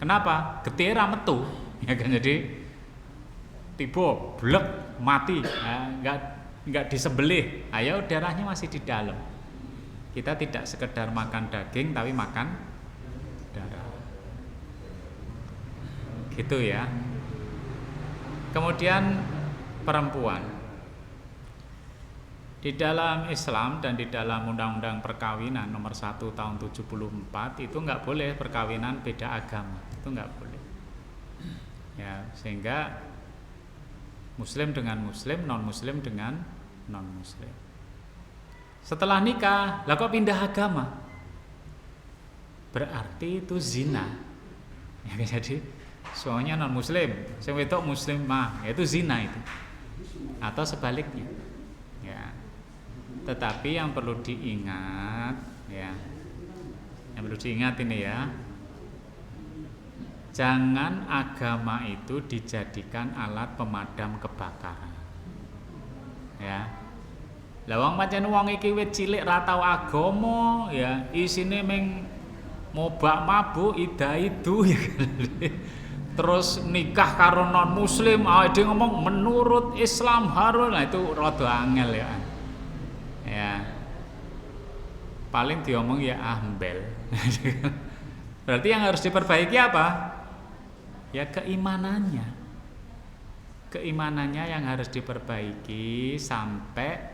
Kenapa? Getih ra metu, ya kan, jadi tiba blek mati, enggak disembelih. Ayo darahnya masih di dalam. Kita tidak sekedar makan daging tapi makan darah. Gitu ya. Kemudian perempuan. Di dalam Islam dan di dalam Undang-Undang Perkawinan nomor 1 tahun 74 itu nggak boleh perkawinan beda agama, itu nggak boleh. Ya, sehingga Muslim dengan Muslim, non Muslim dengan non Muslim. Setelah nikah, lah kok pindah agama? Berarti itu zina. Ya, jadi suaminya non Muslim, sing wedok muslimah, itu zina itu. Atau sebaliknya. Ya. Tetapi yang perlu diingat ya, yang perlu diingat ini ya, jangan agama itu dijadikan alat pemadam kebakaran ya. Lah wong pancen wong iki wit cilik ra tau agama ya, isine ming mobak mabuk ida-idu ya. Terus nikah karo non muslim, dia ngomong menurut Islam harus, nah itu rada angel ya. Ya, paling diomong ya ahmbel. Berarti yang harus diperbaiki apa? Ya keimanannya. Keimanannya yang harus diperbaiki sampai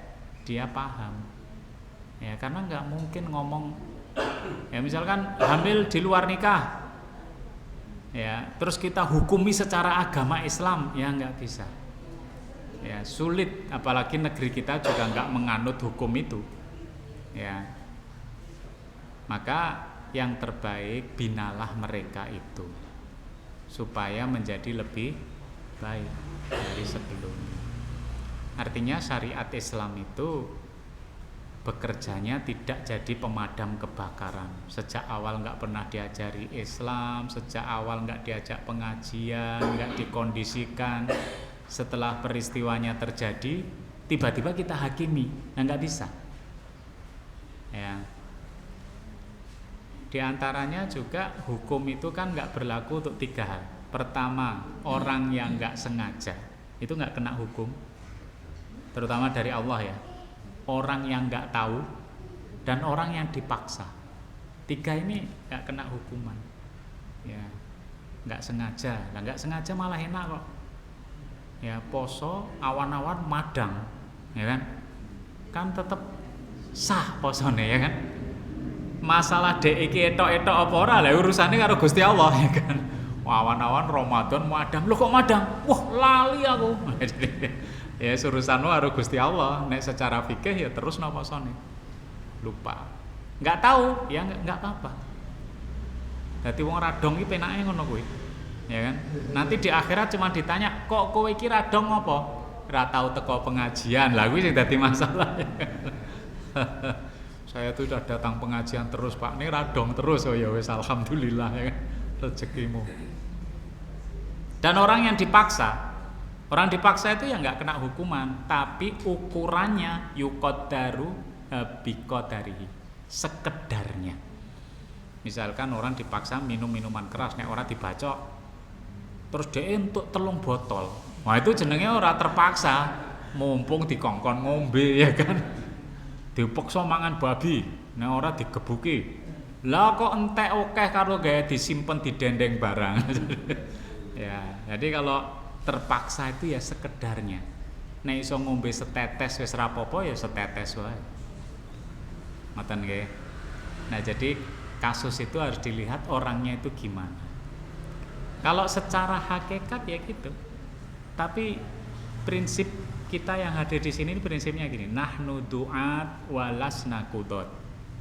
dia paham. Ya, karena nggak mungkin ngomong. Ya misalkan hamil di luar nikah. Ya, terus kita hukumi secara agama Islam, ya nggak bisa. Ya, sulit, apalagi negeri kita juga nggak menganut hukum itu. Ya, maka yang terbaik binalah mereka itu supaya menjadi lebih baik dari sebelumnya. Artinya syariat Islam itu bekerjanya tidak jadi pemadam kebakaran. Sejak awal nggak pernah diajari Islam, sejak awal nggak diajak pengajian, nggak dikondisikan. Setelah peristiwanya terjadi, tiba-tiba kita hakimi, nah nggak bisa. Ya. Di antaranya juga hukum itu kan nggak berlaku untuk 3 hal. Pertama, orang yang nggak sengaja itu nggak kena hukum, terutama dari Allah ya. Orang yang nggak tahu dan orang yang dipaksa. 3 ini nggak kena hukuman. Ya, nggak sengaja. Lah nggak sengaja malah enak kok. Ya poso awan-awan madang, ya kan? Kan tetap sah posone ya kan? masalah dhek iki etok-etok apa ora lha urusane karo Gusti Allah ya kan. Awan-awan Ramadan madang. Lho kok madang? Wah, lali aku. Ya urusanmu karo Gusti Allah. Nek secara fikih ya terus napa sone. Lupa. Enggak tahu, ya enggak apa-apa. Dadi wong radong iki penake ngono kuwi. Ya kan? Nanti di akhirat cuma ditanya, "Kok kowe iki radong apa?" Ora tahu teko pengajian. Lah kuwi sing dadi masalah. Saya tuh udah datang pengajian terus, Pak. Ini radong terus. Oh ya wis alhamdulillah ya kan. Rezekimu. Dan orang yang dipaksa itu ya nggak kena hukuman, tapi ukurannya yuqaddaru biqadarihi, sekedarnya. Misalkan orang dipaksa minum minuman keras, nek orang dibacok, terus dia untuk 3 botol, wah itu jenenge orang terpaksa, mumpung dikongkon ngombe ya kan, dipaksa mangan babi, nek orang digebuki, lah kok entek okeh karo gawe disimpen di dendeng barang. Ya, jadi kalau terpaksa itu ya sekedarnya. Nek iso ngombe setetes wis rapopo ya setetes wae. Ngoten nggih. Nah, jadi kasus itu harus dilihat orangnya itu gimana. Kalau secara hakikat ya gitu. Tapi prinsip kita yang hadir di sini prinsipnya gini, nahnu du'at walasna qudot.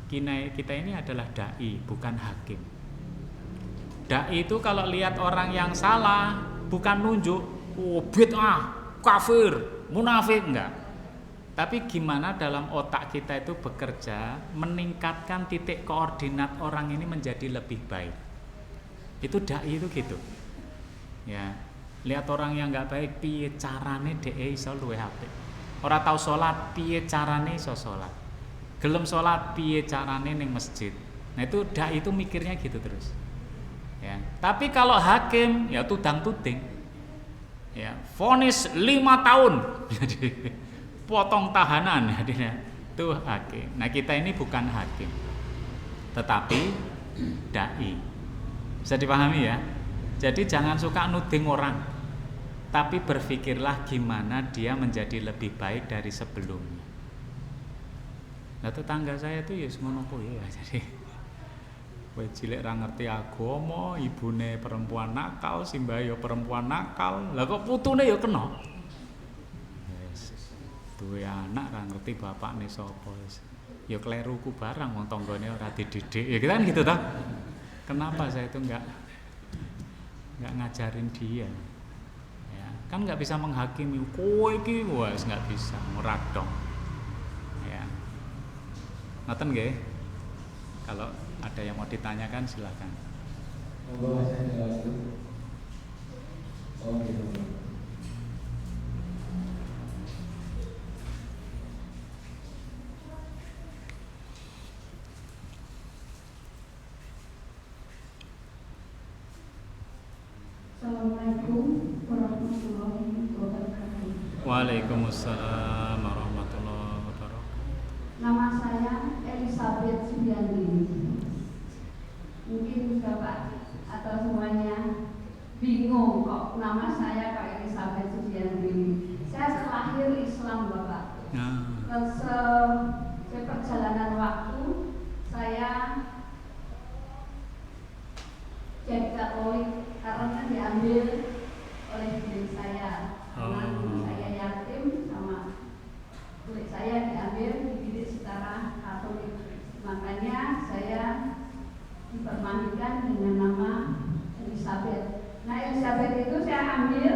Kita ini adalah dai, bukan hakim. Dai itu kalau lihat orang yang salah bukan nunjuk, oh bid'ah, kafir, munafik, enggak. Tapi gimana dalam otak kita itu bekerja meningkatkan titik koordinat orang ini menjadi lebih baik. Itu dai itu gitu. Ya, lihat orang yang enggak baik piye carane dhek iso luwih apik. Ora tau salat piye carane iso salat. Gelem salat piye carane ning masjid. Nah itu dai itu mikirnya gitu terus. Ya, tapi kalau hakim ya tudang-tuding. Ya, vonis 5 tahun. Jadi potong tahanan jadinya itu hakim. Nah, kita ini bukan hakim. Tetapi dai. Bisa dipahami ya? Jadi jangan suka nuding orang. Tapi berpikirlah gimana dia menjadi lebih baik dari sebelumnya. Nah, tetangga saya itu ya ngono kuwi ya. Jadi kowe cilik ra ngerti agama, ibune perempuan nakal, simbahe ya perempuan nakal. Lah kok putune ya kena. Wis duwe anak ra ngerti bapakne sapa wis. Ya kleruku barang wong tanggane ora dididik. Ya kan gitu toh. Kenapa saya itu enggak ngajarin dia? Ya, kan enggak bisa menghakimi. Kowe iki wis enggak bisa meradong. Ya. Ngoten nggih? Kalau ada yang mau ditanyakan silakan. Assalamualaikum warahmatullahi wabarakatuh. Waalaikumsalam warahmatullahi wabarakatuh. Nama saya Elizabeth Subiandini. Mungkin Bapak atau semuanya bingung kok nama saya Pak Elizabeth Subiandini. Saya lahir Islam Bapak. Seperjalanan waktu saya jadi Katolik karena diambil oleh ibu saya. Karena ibu saya yatim sama kulit saya diambil dididik secara Katolik. Makanya saya dipermandikan dengan nama Elizabeth. Nah, Elizabeth itu saya ambil,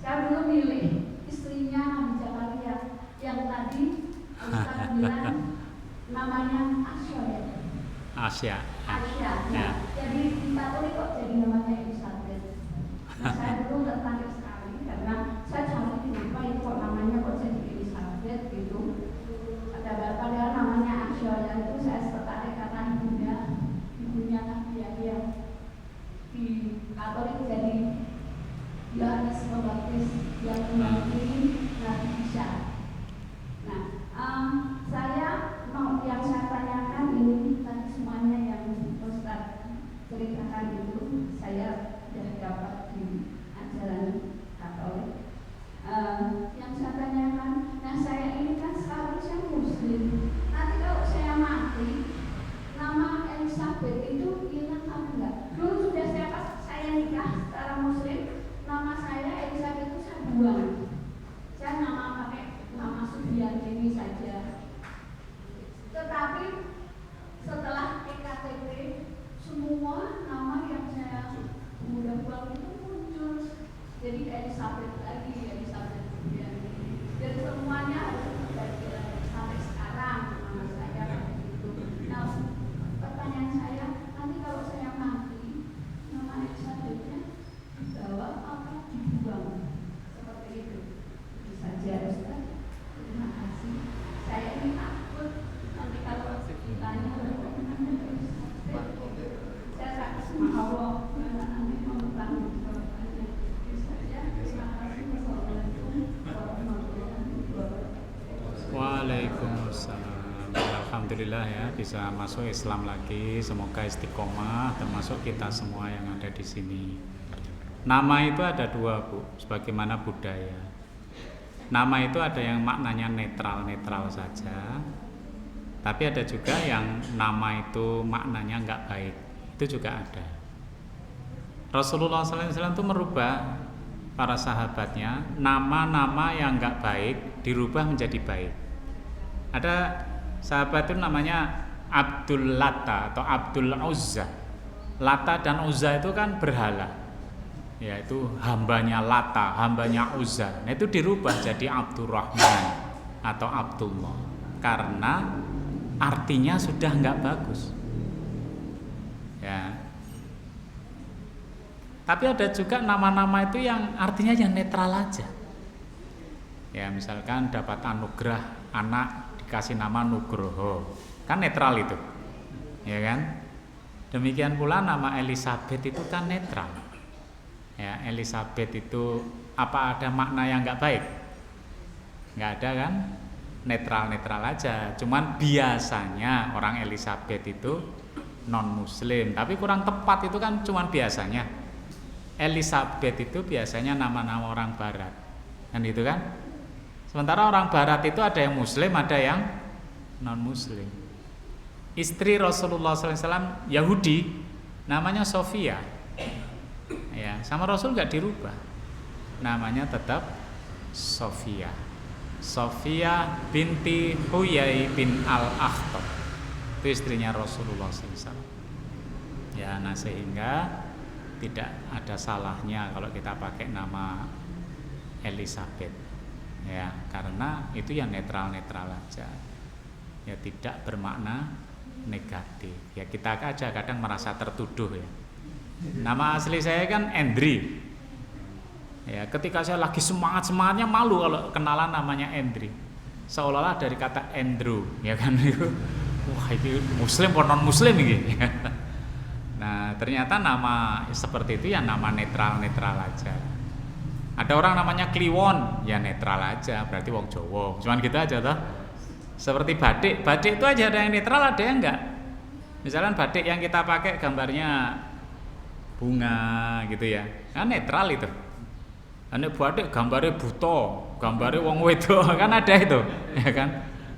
saya belum milih istrinya Nabi Zakaria yang tadi Ustaz bilang namanya Asya. Nah, ya. Jadi di Katolik kok jadi namanya Elizabeth. Nah, saya dulu tertarik sekali karena saya cari kenapa itu kok namanya kok jadi Elizabeth gitu. Padahal namanya Asya itu saya tertarik karena ibunya Nabi Yahya di Katolik jadi Yohanes Pembaptis yang mendampingi Nabi Isa. Nah, yang saya tanyakan ini tadi semuanya yang Ustaz ceritakan itu saya sudah dapat di ajaran Katolik. Yang saya tanyakan, nah saya ini kan sekarang saya Muslim. Nanti kalau saya mati, nama dibuang. Saya pakai nama Sugiartini saja. Tetapi setelah EKTP, semua nama yang saya udah buang itu muncul. Jadi Elizabeth lagi, Elizabeth Sugiartini. Dan semuanya harus berbeda sampai sekarang nama saya itu. Nah, pertanyaan saya, nanti kalau saya mati, nama Elizabethnya dibawa apa dibuang? Seperti itu. Itu saja, Ustaz. Terima kasih. Saya ini takut nanti kalau ditanya saya takut sama Allah nanti mau bertanggung jawabannya. Itu saja. Terima kasih. Wassalamualaikum warahmatullahi wabarakatuh. Waalaikumsalam. Alhamdulillah ya bisa masuk Islam lagi. Semoga istiqomah termasuk kita semua yang ada di sini. Nama itu ada dua, Bu, sebagaimana budaya. Nama itu ada yang maknanya netral saja. Tapi ada juga yang nama itu maknanya enggak baik. Itu juga ada. Rasulullah SAW itu merubah para sahabatnya, nama-nama yang enggak baik dirubah menjadi baik. Ada sahabat itu namanya Abdul Lata atau Abdul Uzza. Lata dan Uzza itu kan berhala, yaitu hambanya Lata, hambanya Uzza. Nah itu dirubah jadi Abdurrahman atau Abdullah karena artinya sudah nggak bagus. Ya. Tapi ada juga nama-nama itu yang artinya yang netral aja. Ya misalkan dapat anugerah anak dikasih nama Nugroho, kan netral itu, ya kan? Demikian pula nama Elizabeth itu kan netral. Ya, Elizabeth itu apa ada makna yang nggak baik? Nggak ada kan? Netral aja. Cuman biasanya orang Elizabeth itu non Muslim, tapi kurang tepat itu kan cuman biasanya. Elizabeth itu biasanya nama-nama orang Barat, kan itu kan? Sementara orang Barat itu ada yang Muslim, ada yang non Muslim. Istri Rasulullah SAW Yahudi, namanya Sofia. Ya, sama Rasul nggak dirubah, namanya tetap Sofia. Sofia binti Huyai bin Al-Akhtab, itu istrinya Rasulullah SAW. Ya, nah sehingga tidak ada salahnya kalau kita pakai nama Elizabeth. Ya, karena itu yang netral aja. Ya tidak bermakna negatif. Ya kita aja kadang merasa tertuduh ya. Nama asli saya kan Endri. Ya, ketika saya lagi semangatnya malu kalau kenalan namanya Endri. Seolah-olah dari kata Andrew, ya kan itu. Wah, itu muslim atau non muslim ini. Nah, ternyata nama seperti itu ya nama netral aja. Ada orang namanya Kliwon, ya netral aja, berarti wong Jawa. Cuman gitu aja toh. Seperti batik itu aja ada yang netral, ada yang enggak. Misalkan batik yang kita pakai gambarnya bunga gitu ya, kan netral itu. Ane batik gambarnya buto, gambarnya wong wedok, kan ada itu, ya kan?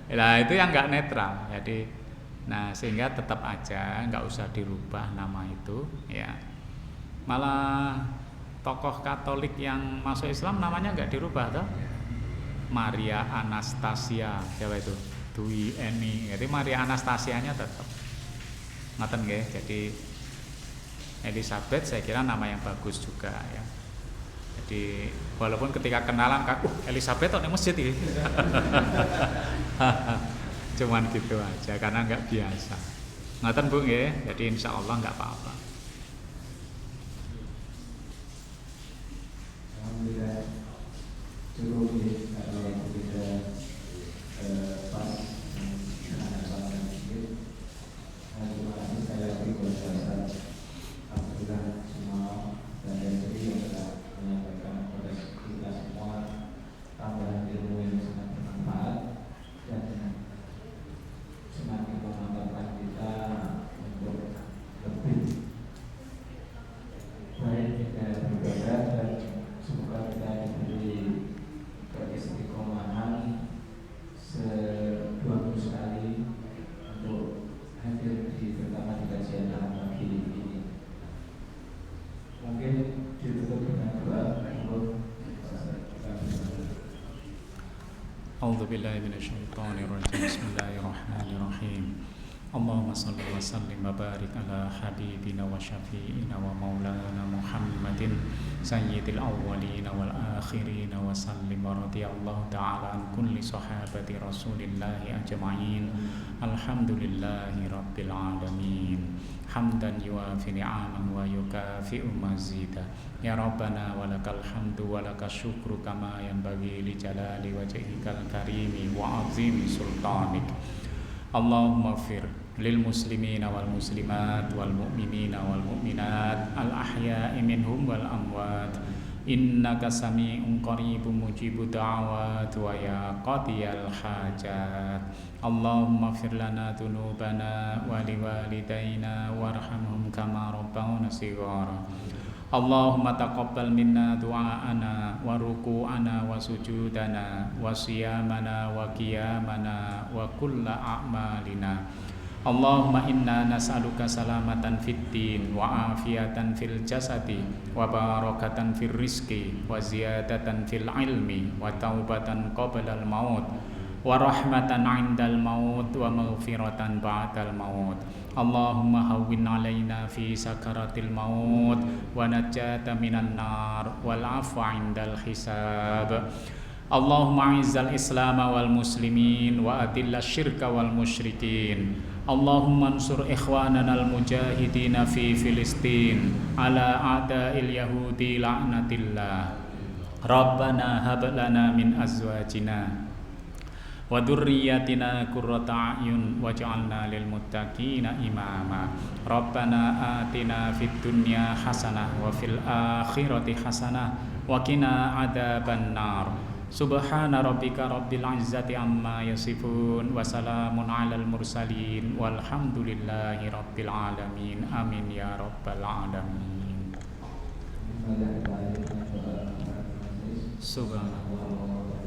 Nah itu yang enggak netral. Jadi, nah sehingga tetap aja enggak usah dirubah nama itu, ya. Malah tokoh Katolik yang masuk Islam namanya enggak dirubah toh. Maria Anastasia, siapa itu? Dwi Eni. Jadi Maria Anastasianya tetap. Ngoten nggih. Jadi Elizabeth saya kira nama yang bagus juga ya. Jadi walaupun ketika kenalan kan Elizabeth di masjid ini. Cuman gitu aja karena enggak biasa. Ngoten Bu nggih. Jadi insyaallah enggak apa-apa. Alhamdulillah cukup kalau kita pas menghadapan sedikit. Terima kasih sekali lagi buat sahabat. Alhamdulillah semua dan dari yang telah menyampaikan kepada kita semua tambahan ilmu yang sangat bermanfaat dan semakin menambahkan kita untuk lebih A'udzu billahi minasyaitonir rajim. Bismillahirrahmanirrahim. Allahumma shalli wa sallim wa barik ala habibina wa syafi'ina wa maulana Muhammadin sayyidil awwalina wal akhirina wa sallim wa radiyallahu ta'ala an kulli sahabati Rasulillahi ajma'in. Alhamdulillahi rabbil alamin. Hamdan yuafi ni'aman wa yukafi'u mazida. Ya Rabbana walakal hamdu walakal syukru kama yanbaghi li jalali wajhikal karimi wa azimi sultanik. Allahumma fir lil muslimina wal muslimat wal mu'minina wal mu'minat al ahya'i minhum wal amwat innaka sami'un qaribun mujibud da'awat wa ya qadiyal hajat. Allahumma fir lana dhunubana wa liwalidayna warhamhum kama rabbawna shighara. Allahumma taqabbal minna du'aana wa ruku'ana wa sujudana wa siyamana wa qiyamana wa kulla a'malina. Allahumma inna nas'aluka salamatan fid din wa afiyatan fil jasadi wa barakatan fil rizqi wa ziyadatan fil ilmi wa taubatan qabla al maut wa rahmatan 'indal maut wa maghfiratan ba'dal maut. Allahumma hawwin 'alaina fi sakaratil maut wa najjata minan nar wal 'afwa 'indal hisab. Allahumma 'izzal islam wal muslimin wa adillash syirka wal musyrikin. Allahumma ansur ikhwanana al mujahidin fi Filistin ala a'da'il yahudi la'natillah. Rabbana hab lana min azwajina wa dzurriyyatina qurrata a'yun waj'alna lil muttaqina imama. Rabbana atina fid dunya hasanah wa fil akhirati hasanah wa qina adzaban nar. Subhana rabbika rabbil izzati amma yasifun wa salamun alal mursalin walhamdulillahi rabbil alamin. Amin ya rabbal alamin. Subhanallah.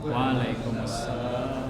Waalaikumsalam.